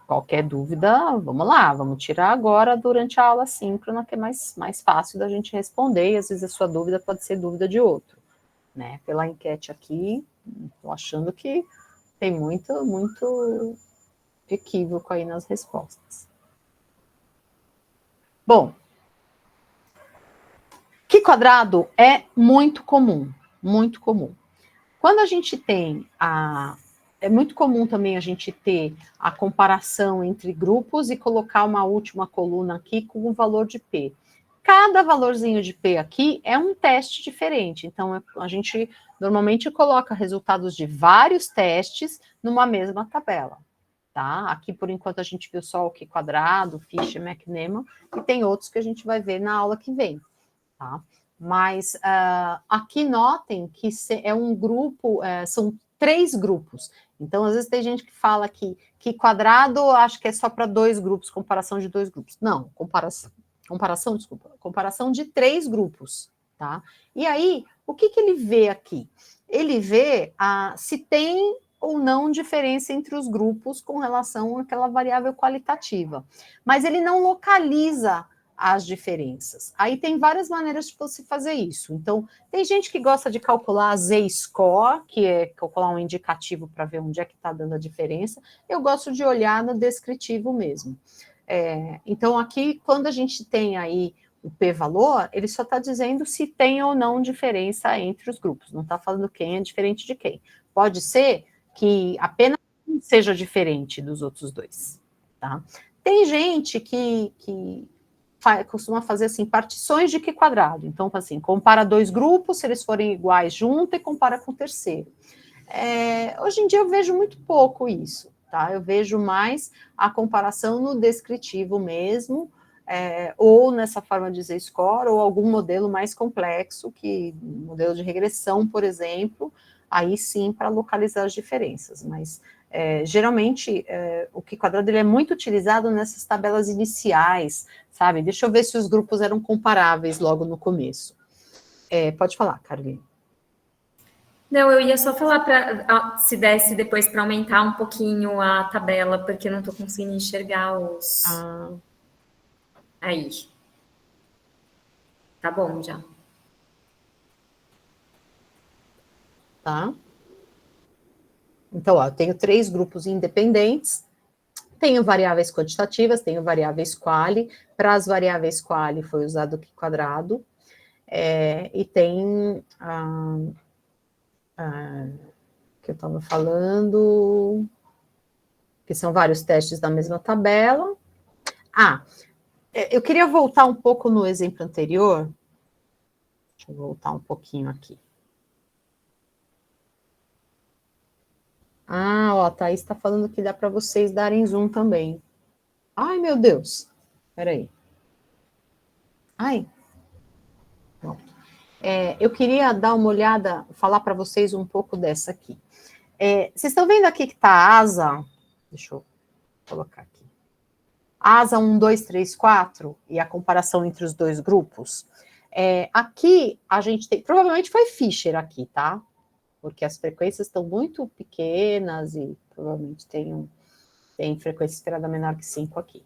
qualquer dúvida, vamos lá, vamos tirar agora durante a aula síncrona, que é mais fácil da gente responder, e às vezes a sua dúvida pode ser dúvida de outro, né? Pela enquete aqui, estou achando que tem muito equívoco aí nas respostas. Bom, Q quadrado é muito comum, muito comum. Quando a gente tem é muito comum também a gente ter a comparação entre grupos e colocar uma última coluna aqui com o valor de P. Cada valorzinho de P aqui é um teste diferente, então a gente normalmente coloca resultados de vários testes numa mesma tabela, tá? Aqui, por enquanto, a gente viu só o Q quadrado, Fisher, McNeman, e tem outros que a gente vai ver na aula que vem, tá? Mas aqui notem que é um grupo, são 3 grupos. Então, às vezes tem gente que fala que quadrado, acho que é só para 2 grupos, comparação de 2 grupos. Não, comparação de 3 grupos, tá? E aí, o que ele vê aqui? Ele vê se tem ou não diferença entre os grupos com relação àquela variável qualitativa. Mas ele não localiza as diferenças. Aí tem várias maneiras de você fazer isso. Então, tem gente que gosta de calcular a Z-score, que é calcular um indicativo para ver onde é que está dando a diferença. Eu gosto de olhar no descritivo mesmo. Então, aqui, quando a gente tem aí o p-valor, ele só está dizendo se tem ou não diferença entre os grupos. Não está falando quem é diferente de quem. Pode ser que apenas seja diferente dos outros 2, tá? Tem gente que costuma fazer assim, partições de Q quadrado. Então, assim, compara 2 grupos, se eles forem iguais, junta e compara com o terceiro. Hoje em dia eu vejo muito pouco isso, tá? Eu vejo mais a comparação no descritivo mesmo, ou nessa forma de Z-score, ou algum modelo mais complexo, modelo de regressão, por exemplo, aí sim para localizar as diferenças, mas geralmente o Q quadrado ele é muito utilizado nessas tabelas iniciais, sabe? Deixa eu ver se os grupos eram comparáveis logo no começo. Pode falar, Carolina. Não, eu ia só falar se desse depois para aumentar um pouquinho a tabela, porque eu não estou conseguindo enxergar os. Aí. Tá bom já. Tá. Então, ó, eu tenho 3 grupos independentes, tenho variáveis quantitativas, tenho variáveis quali, para as variáveis quali foi usado o Q quadrado, e tem que eu estava falando, que são vários testes da mesma tabela. Eu queria voltar um pouco no exemplo anterior, deixa eu voltar um pouquinho aqui. Ó, a Thaís está falando que dá para vocês darem zoom também. Ai, meu Deus. Espera aí. Bom, eu queria dar uma olhada, falar para vocês um pouco dessa aqui. Vocês estão vendo aqui que está a asa? Deixa eu colocar aqui. Asa 1, 2, 3, 4 e a comparação entre os 2 grupos. Aqui a gente tem, provavelmente foi Fisher aqui, tá? Porque as frequências estão muito pequenas e provavelmente tem frequência esperada menor que 5 aqui.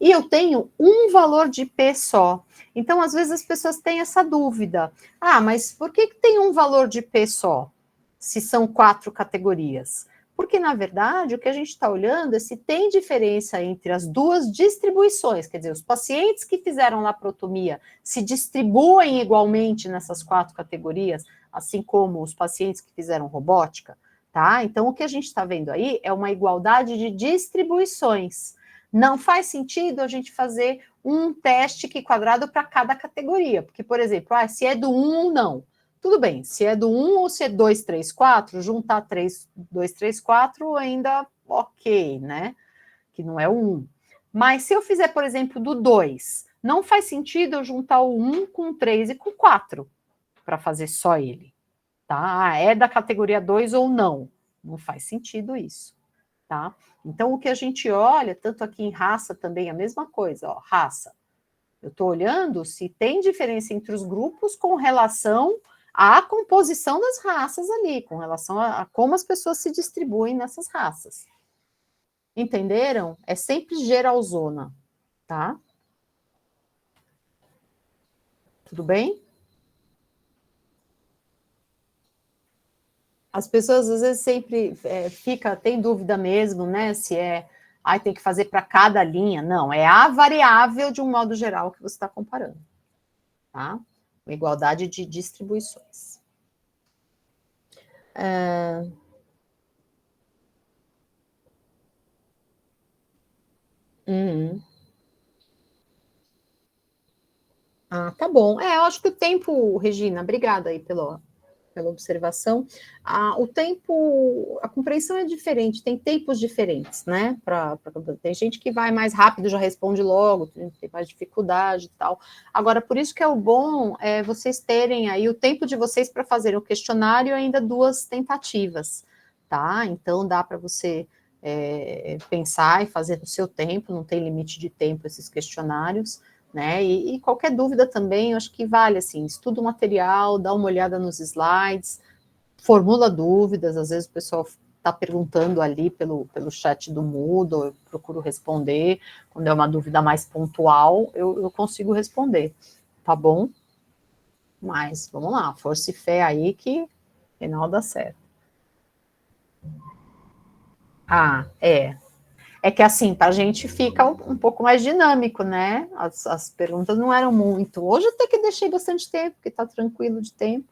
E eu tenho um valor de P só. Então, às vezes, as pessoas têm essa dúvida. Mas por que tem um valor de P só, se são 4 categorias? Porque, na verdade, o que a gente está olhando é se tem diferença entre as 2 distribuições, quer dizer, os pacientes que fizeram laparotomia se distribuem igualmente nessas 4 categorias, assim como os pacientes que fizeram robótica, tá? Então, o que a gente está vendo aí é uma igualdade de distribuições. Não faz sentido a gente fazer um teste Q quadrado para cada categoria, porque, por exemplo, se é do 1 ou não. Tudo bem, se é do 1 ou se é 2, 3, 4, juntar 2, 3, 4 ainda ok, né? Que não é o 1. Mas se eu fizer, por exemplo, do 2, não faz sentido eu juntar o 1 com o 3 e com o 4 para fazer só ele, tá? É da categoria 2 ou não. Não faz sentido isso, tá? Então, o que a gente olha, tanto aqui em raça também, a mesma coisa, ó, raça. Eu estou olhando se tem diferença entre os grupos com relação à composição das raças ali, com relação a como as pessoas se distribuem nessas raças. Entenderam? É sempre geralzona, tá? Tudo bem? As pessoas às vezes sempre tem dúvida mesmo, né? Se tem que fazer para cada linha. Não, é a variável de um modo geral que você está comparando, tá? Uma igualdade de distribuições. Tá bom. Eu acho que o tempo, Regina, obrigada aí pela observação. O tempo, a compreensão é diferente, tem tempos diferentes, né? Tem gente que vai mais rápido, já responde logo, tem mais dificuldade e tal. Agora, por isso que é o bom vocês terem aí o tempo de vocês para fazer o questionário e ainda 2 tentativas, tá? Então, dá para você pensar e fazer no seu tempo, não tem limite de tempo esses questionários, né? E qualquer dúvida também, eu acho que vale, assim, estuda o material, dá uma olhada nos slides, formula dúvidas, às vezes o pessoal está perguntando ali pelo chat do Moodle, eu procuro responder, quando é uma dúvida mais pontual, eu consigo responder, tá bom? Mas, vamos lá, força e fé aí que no final dá certo. É que assim, para a gente fica um pouco mais dinâmico, né? As perguntas não eram muito. Hoje até que deixei bastante tempo, porque está tranquilo de tempo,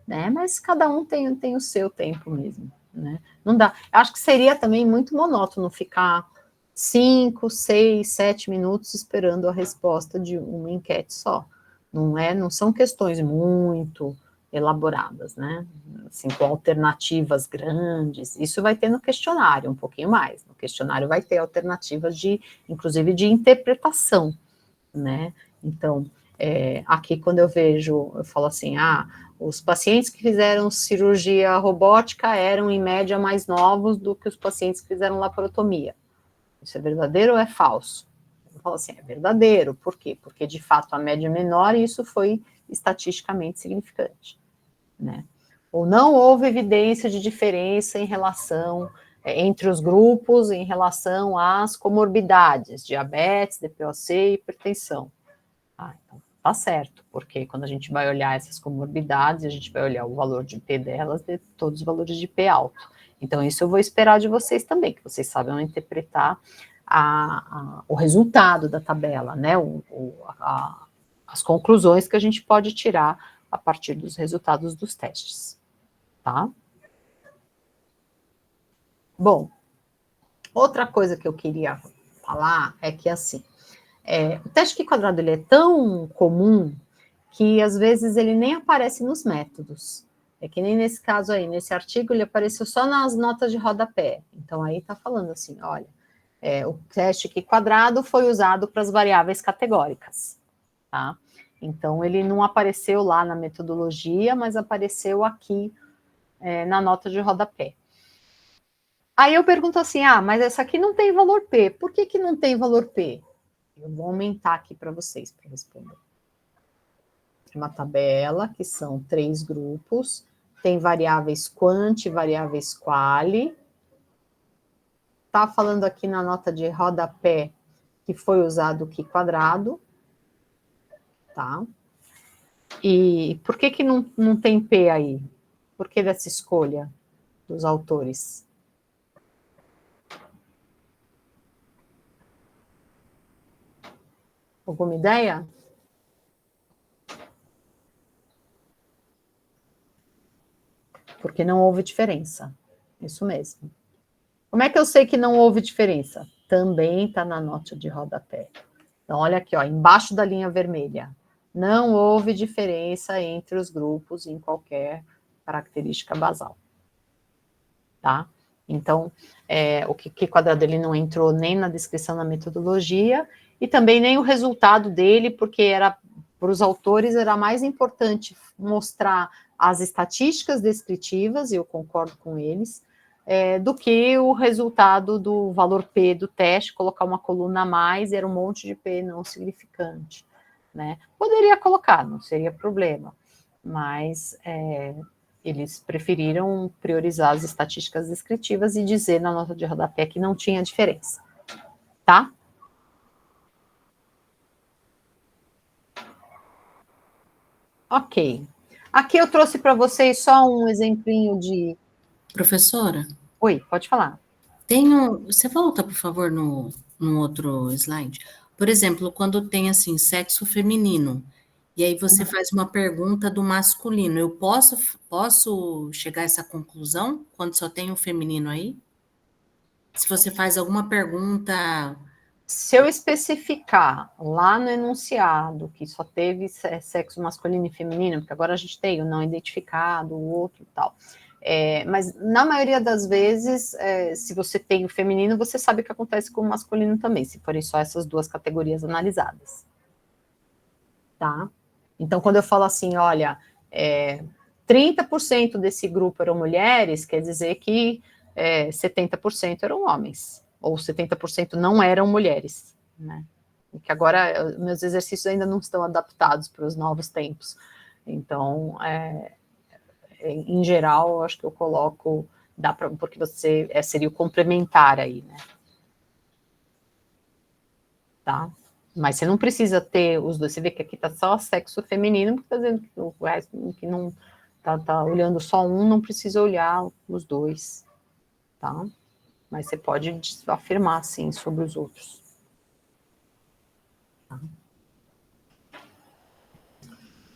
né? Mas cada um tem o seu tempo mesmo, né? Não dá. Acho que seria também muito monótono ficar 5, 6, 7 minutos esperando a resposta de uma enquete só. Não são questões muito elaboradas, né? Assim, com alternativas grandes. Isso vai ter no questionário, um pouquinho mais. No questionário vai ter alternativas inclusive de interpretação, né? Então, aqui quando eu falo assim, os pacientes que fizeram cirurgia robótica eram, em média, mais novos do que os pacientes que fizeram laparotomia. Isso é verdadeiro ou é falso? Eu falo assim, é verdadeiro. Por quê? Porque, de fato, a média é menor e isso foi estatisticamente significante, né? Ou não houve evidência de diferença em relação entre os grupos em relação às comorbidades, diabetes, DPOC e hipertensão. Então tá certo, porque quando a gente vai olhar essas comorbidades, a gente vai olhar o valor de P delas, de todos os valores de P alto. Então isso eu vou esperar de vocês também, que vocês saibam interpretar o resultado da tabela, né? As conclusões que a gente pode tirar a partir dos resultados dos testes, tá? Bom, outra coisa que eu queria falar é que, assim, o teste Q quadrado ele é tão comum que, às vezes, ele nem aparece nos métodos. É que nem nesse caso aí, nesse artigo, ele apareceu só nas notas de rodapé. Então, aí tá falando assim, olha, o teste Q quadrado foi usado para as variáveis categóricas, tá? Então, ele não apareceu lá na metodologia, mas apareceu aqui na nota de rodapé. Aí eu pergunto assim, mas essa aqui não tem valor P. Por que não tem valor P? Eu vou aumentar aqui para vocês, para responder. Uma tabela, que são 3 grupos, tem variáveis quant e variáveis quali. Tá falando aqui na nota de rodapé que foi usado o Q quadrado, tá? E por que não tem P aí? Por que dessa escolha dos autores? Alguma ideia? Porque não houve diferença. Isso mesmo. Como é que eu sei que não houve diferença? Também está na nota de rodapé. Então, olha aqui, ó, embaixo da linha vermelha. Não houve diferença entre os grupos em qualquer característica basal. Tá? Então, o Q quadrado ele não entrou nem na descrição da metodologia, e também nem o resultado dele, porque para os autores era mais importante mostrar as estatísticas descritivas, e eu concordo com eles, do que o resultado do valor P do teste, colocar uma coluna a mais, era um monte de P não significante, né? Poderia colocar, não seria problema, mas eles preferiram priorizar as estatísticas descritivas e dizer na nota de rodapé que não tinha diferença, tá? Ok. Aqui eu trouxe para vocês só um exemplinho de... Professora? Oi, pode falar. Você volta, por favor, no outro slide. Por exemplo, quando tem, assim, sexo feminino, e aí você faz uma pergunta do masculino, eu posso chegar a essa conclusão quando só tem o feminino aí? Se você faz alguma pergunta... Se eu especificar lá no enunciado que só teve sexo masculino e feminino, porque agora a gente tem o não identificado, o outro e tal, mas na maioria das vezes, se você tem o feminino, você sabe o que acontece com o masculino também, se forem só essas duas categorias analisadas. Tá? Então, quando eu falo assim, olha, 30% desse grupo eram mulheres, quer dizer que 70% eram homens, ou 70% não eram mulheres, né? Que agora, meus exercícios ainda não estão adaptados para os novos tempos. Então, em geral, eu acho que eu coloco, porque você seria o complementar aí, né? Tá? Mas você não precisa ter os dois. Você vê que aqui está só sexo feminino, porque está dizendo que o resto que não tá olhando só um, não precisa olhar os dois, tá? Mas você pode afirmar, sim, sobre os outros. Tá?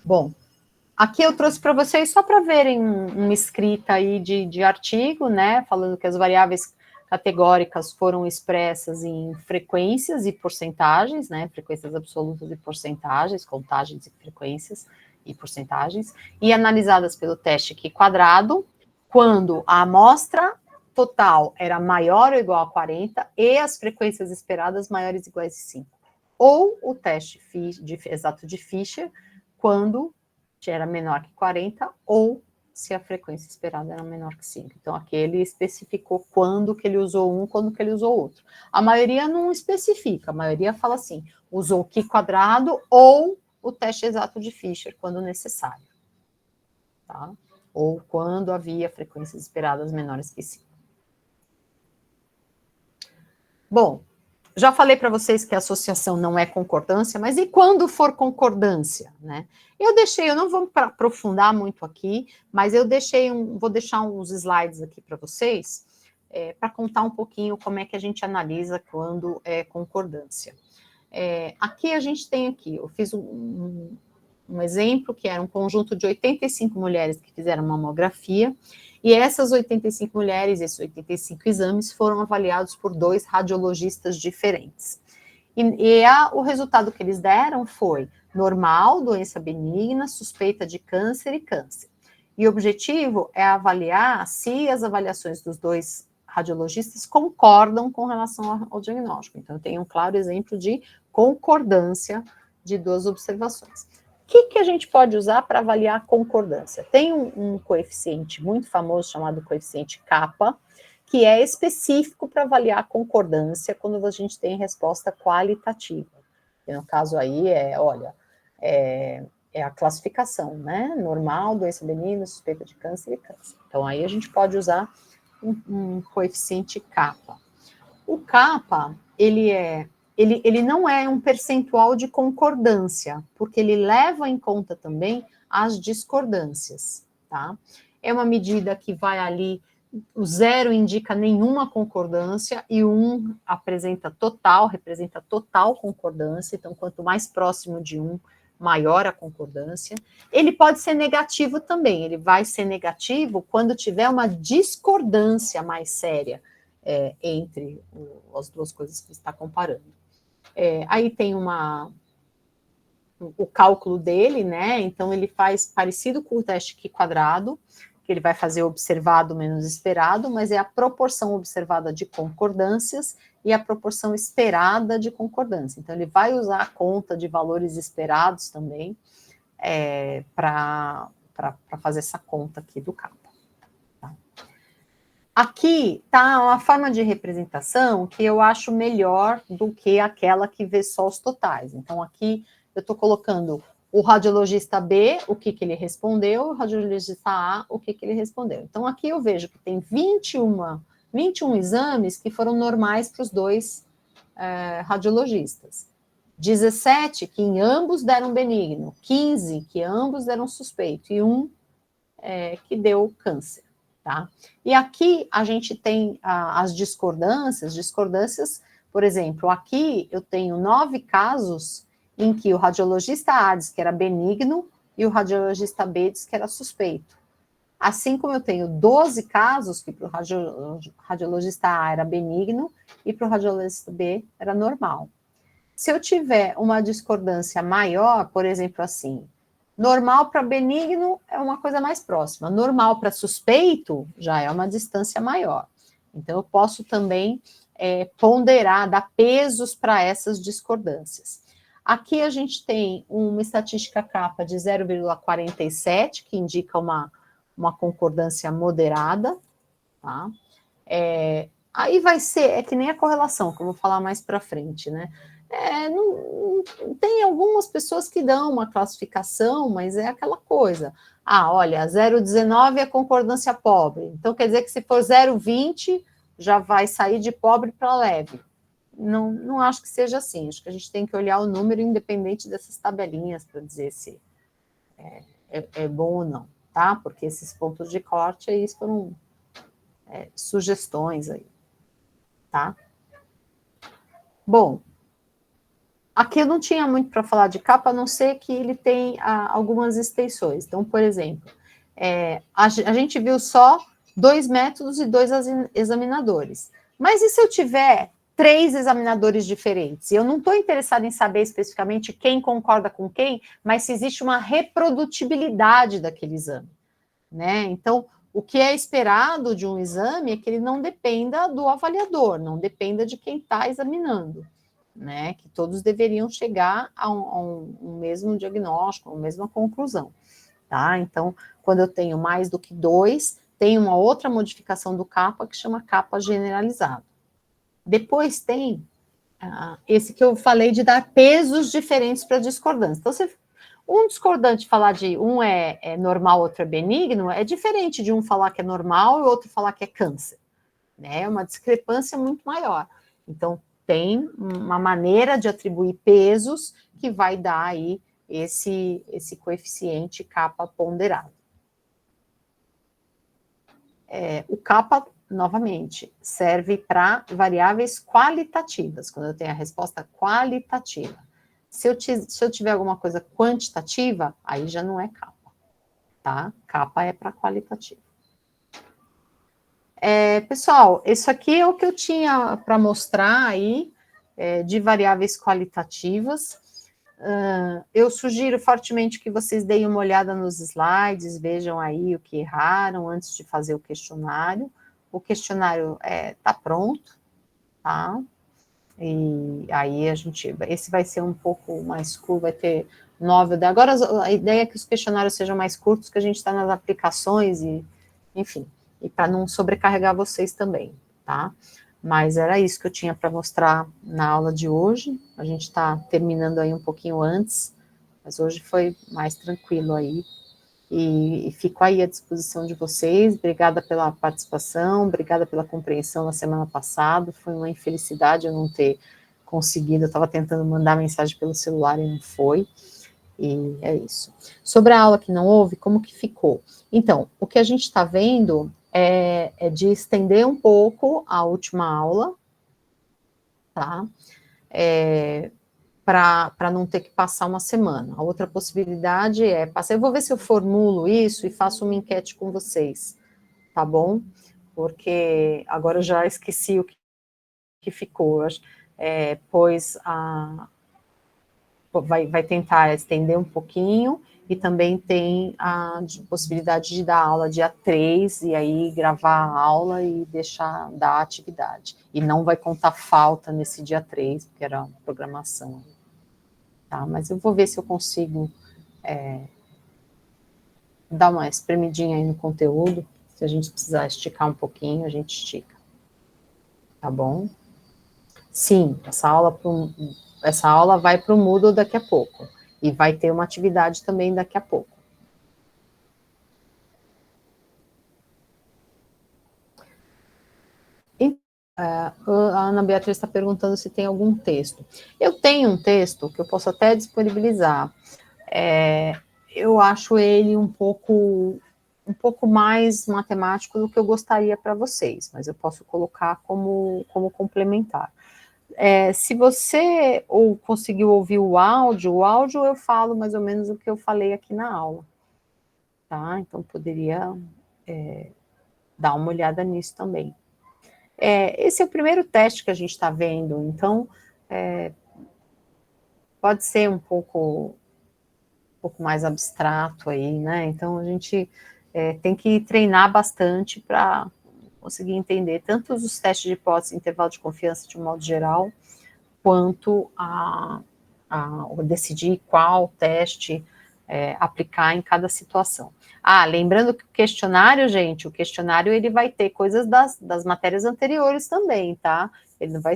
Bom, aqui eu trouxe para vocês só para verem uma escrita aí de artigo, né, falando que as variáveis categóricas foram expressas em frequências e porcentagens, né, frequências absolutas e porcentagens, contagens e frequências e porcentagens, e analisadas pelo teste Q quadrado, quando a amostra total era maior ou igual a 40 e as frequências esperadas maiores ou iguais a 5. Ou o teste exato de Fisher, quando era menor que 40, ou se a frequência esperada era menor que 5. Então, aqui ele especificou quando que ele usou um, quando que ele usou outro. A maioria não especifica, a maioria fala assim, usou o Q quadrado ou o teste exato de Fisher, quando necessário. Tá? Ou quando havia frequências esperadas menores que 5. Bom, já falei para vocês que a associação não é concordância, mas e quando for concordância, né? Eu não vou aprofundar muito aqui, mas vou deixar uns slides aqui para vocês, para contar um pouquinho como é que a gente analisa quando é concordância. Aqui a gente tem aqui, eu fiz um exemplo que era um conjunto de 85 mulheres que fizeram mamografia, e essas 85 mulheres, esses 85 exames, foram avaliados por 2 radiologistas diferentes. O resultado que eles deram foi normal, doença benigna, suspeita de câncer e câncer. E o objetivo é avaliar se as avaliações dos 2 radiologistas concordam com relação ao diagnóstico. Então, tem um claro exemplo de concordância de 2 observações. O que a gente pode usar para avaliar a concordância? Tem um coeficiente muito famoso chamado coeficiente kappa, que é específico para avaliar a concordância quando a gente tem resposta qualitativa. E no caso aí é a classificação, né? Normal, doença benigna, suspeita de câncer e câncer. Então aí a gente pode usar um coeficiente kappa. O kappa, ele não é um percentual de concordância, porque ele leva em conta também as discordâncias, tá? É uma medida que vai ali, o 0 indica nenhuma concordância e o 1 representa total concordância, então quanto mais próximo de 1, maior a concordância. Ele pode ser negativo também, ele vai ser negativo quando tiver uma discordância mais séria entre as duas coisas que você está comparando. Aí tem o cálculo dele, né? Então ele faz parecido com o teste Q quadrado, que ele vai fazer observado menos esperado, mas é a proporção observada de concordâncias e a proporção esperada de concordância. Então, ele vai usar a conta de valores esperados também para fazer essa conta aqui do kappa. Tá? Aqui está uma forma de representação que eu acho melhor do que aquela que vê só os totais. Então, aqui eu estou colocando o radiologista B, o que ele respondeu, o radiologista A, o que ele respondeu. Então, aqui eu vejo que tem 21 exames que foram normais para os dois radiologistas. 17 que em ambos deram benigno, 15 que ambos deram suspeito, e 1 que deu câncer, tá? E aqui a gente tem as discordâncias, por exemplo, aqui eu tenho 9 casos em que o radiologista A diz que era benigno e o radiologista B diz que era suspeito. Assim como eu tenho 12 casos que para o radiologista A era benigno e para o radiologista B era normal. Se eu tiver uma discordância maior, por exemplo, assim, normal para benigno é uma coisa mais próxima, normal para suspeito já é uma distância maior. Então, eu posso também ponderar, dar pesos para essas discordâncias. Aqui a gente tem uma estatística kappa de 0,47, que indica uma concordância moderada, tá? Aí vai ser, que nem a correlação, que eu vou falar mais para frente, né? Tem algumas pessoas que dão uma classificação, mas é aquela coisa. Olha, 0,19 é concordância pobre. Então, quer dizer que se for 0,20, já vai sair de pobre para leve. Não acho que seja assim. Acho que a gente tem que olhar o número independente dessas tabelinhas para dizer se é bom ou não, tá? Porque esses pontos de corte aí foram sugestões aí, tá? Bom, aqui eu não tinha muito para falar de kappa, a não ser que ele tem algumas extensões. Então, por exemplo, a gente viu só 2 métodos e 2 examinadores. Mas e se eu tiver 3 examinadores diferentes? Eu não estou interessada em saber especificamente quem concorda com quem, mas se existe uma reprodutibilidade daquele exame, né? Então, o que é esperado de um exame é que ele não dependa do avaliador, não dependa de quem está examinando, né? Que todos deveriam chegar a um mesmo diagnóstico, a uma mesma conclusão, tá? Então, quando eu tenho mais do que 2, tem uma outra modificação do kappa que chama kappa generalizado. Depois tem esse que eu falei de dar pesos diferentes para discordância. Então, se um discordante falar de um é normal, outro é benigno, é diferente de um falar que é normal e outro falar que é câncer, né? É uma discrepância muito maior. Então, tem uma maneira de atribuir pesos que vai dar aí esse coeficiente kappa ponderado. O kappa, novamente, serve para variáveis qualitativas, quando eu tenho a resposta qualitativa. Se eu tiver alguma coisa quantitativa, aí já não é kappa, tá? Kappa é para qualitativo. Pessoal, isso aqui é o que eu tinha para mostrar aí de variáveis qualitativas. Eu sugiro fortemente que vocês deem uma olhada nos slides, vejam aí o que erraram antes de fazer o questionário. O questionário está pronto, tá? E aí esse vai ser um pouco mais curto, vai ter 9. Agora a ideia é que os questionários sejam mais curtos, que a gente está nas aplicações enfim, e para não sobrecarregar vocês também, tá? Mas era isso que eu tinha para mostrar na aula de hoje. A gente está terminando aí um pouquinho antes, mas hoje foi mais tranquilo aí. E fico aí à disposição de vocês. Obrigada pela participação, obrigada pela compreensão na semana passada. Foi uma infelicidade eu não ter conseguido. Eu estava tentando mandar mensagem pelo celular e não foi. E é isso. Sobre a aula que não houve, como que ficou? Então, o que a gente está vendo é de estender um pouco a última aula, tá? Para não ter que passar uma semana. A outra possibilidade é passar. Eu vou ver se eu formulo isso e faço uma enquete com vocês, tá bom? Porque agora eu já esqueci o que ficou. Pois vai tentar estender um pouquinho, e também tem a possibilidade de dar aula dia 3, e aí gravar a aula e deixar dar a atividade. E não vai contar falta nesse dia 3, porque era programação. Tá? Mas eu vou ver se eu consigo dar uma espremidinha aí no conteúdo. Se a gente precisar esticar um pouquinho, a gente estica. Tá bom? Sim, essa aula vai para o Moodle daqui a pouco. E vai ter uma atividade também daqui a pouco. A Ana Beatriz está perguntando se tem algum texto. Eu tenho um texto que eu posso até disponibilizar. Eu acho ele um pouco mais matemático do que eu gostaria para vocês, mas eu posso colocar como complementar. Se você conseguiu ouvir o áudio eu falo mais ou menos o que eu falei aqui na aula, tá? Então, poderia dar uma olhada nisso também. Esse é o primeiro teste que a gente está vendo, então, pode ser um pouco mais abstrato aí, né? Então, a gente tem que treinar bastante para conseguir entender tanto os testes de hipótese, intervalo de confiança de um modo geral, quanto a decidir qual teste aplicar em cada situação. Lembrando que o questionário, gente, ele vai ter coisas das matérias anteriores também, tá? Ele não vai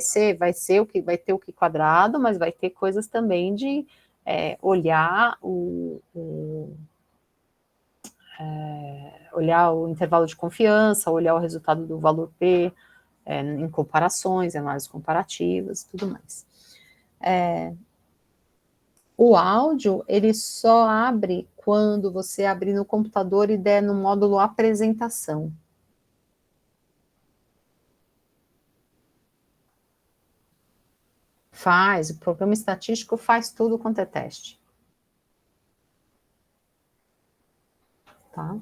ter o que quadrado, mas vai ter coisas também de olhar olhar o intervalo de confiança, olhar o resultado do valor P, em comparações, análises comparativas, tudo mais. O áudio, ele só abre quando você abrir no computador e der no módulo apresentação. O programa estatístico faz tudo quanto é teste. Tá?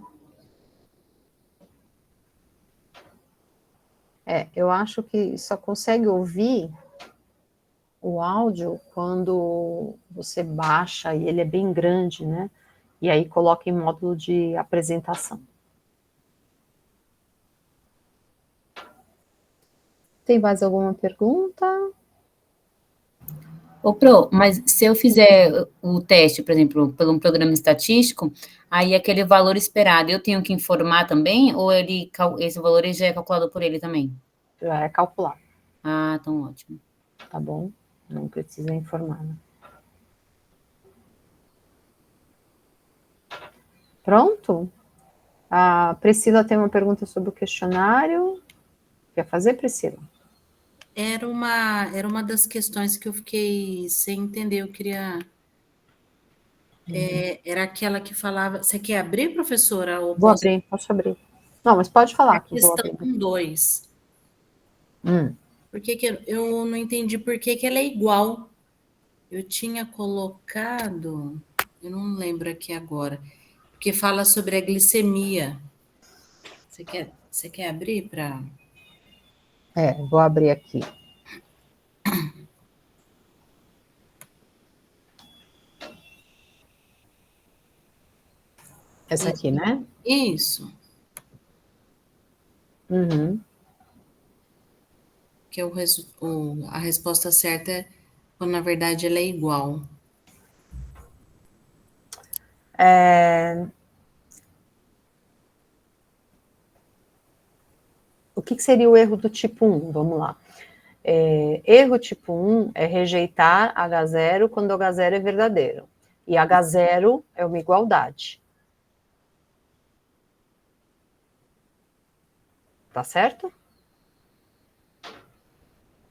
Eu acho que só consegue ouvir o áudio quando você baixa, e ele é bem grande, né? E aí coloca em módulo de apresentação. Tem mais alguma pergunta? Pro, mas se eu fizer o teste, por exemplo, por um programa estatístico, aí aquele valor esperado, eu tenho que informar também, ou esse valor já é calculado por ele também? Já é calculado. Então ótimo. Tá bom? Não precisa informar, né? Pronto? A Priscila tem uma pergunta sobre o questionário. Quer fazer, Priscila? Era uma das questões que eu fiquei sem entender, eu queria... era aquela que falava... Você quer abrir, professora? Ou Vou abrir, posso abrir. Não, mas pode falar. A que eu vou questão abrir. 2. Por que eu não entendi por que ela é igual? Eu tinha colocado... Eu não lembro aqui agora. Porque fala sobre a glicemia. Você quer abrir para... Vou abrir aqui. Essa aqui, né? Isso. Que a resposta certa é quando, na verdade, ela é igual. O que seria o erro do tipo 1? Vamos lá. Erro tipo 1 é rejeitar H0 quando H0 é verdadeiro. E H0 é uma igualdade. Tá certo?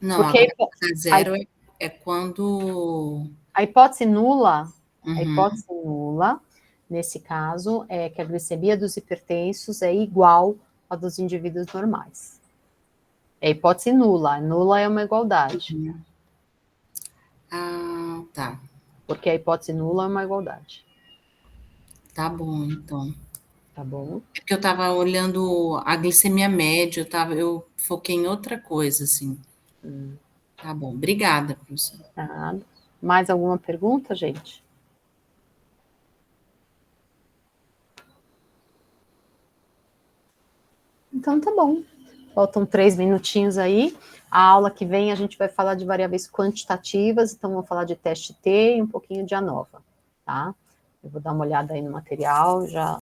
Não, porque H0 é quando... A hipótese nula, nesse caso, é que a glicemia dos hipertensos é igual à dos indivíduos normais. É hipótese nula. Nula é uma igualdade. Tá. Porque a hipótese nula é uma igualdade. Tá bom, então. Tá bom. É porque eu estava olhando a glicemia média, eu foquei em outra coisa, assim. Tá bom. Obrigada, professora. Nada. Mais alguma pergunta, gente? Então, tá bom. Faltam 3 minutinhos aí. A aula que vem a gente vai falar de variáveis quantitativas, então vamos falar de teste T e um pouquinho de ANOVA, tá? Eu vou dar uma olhada aí no material, já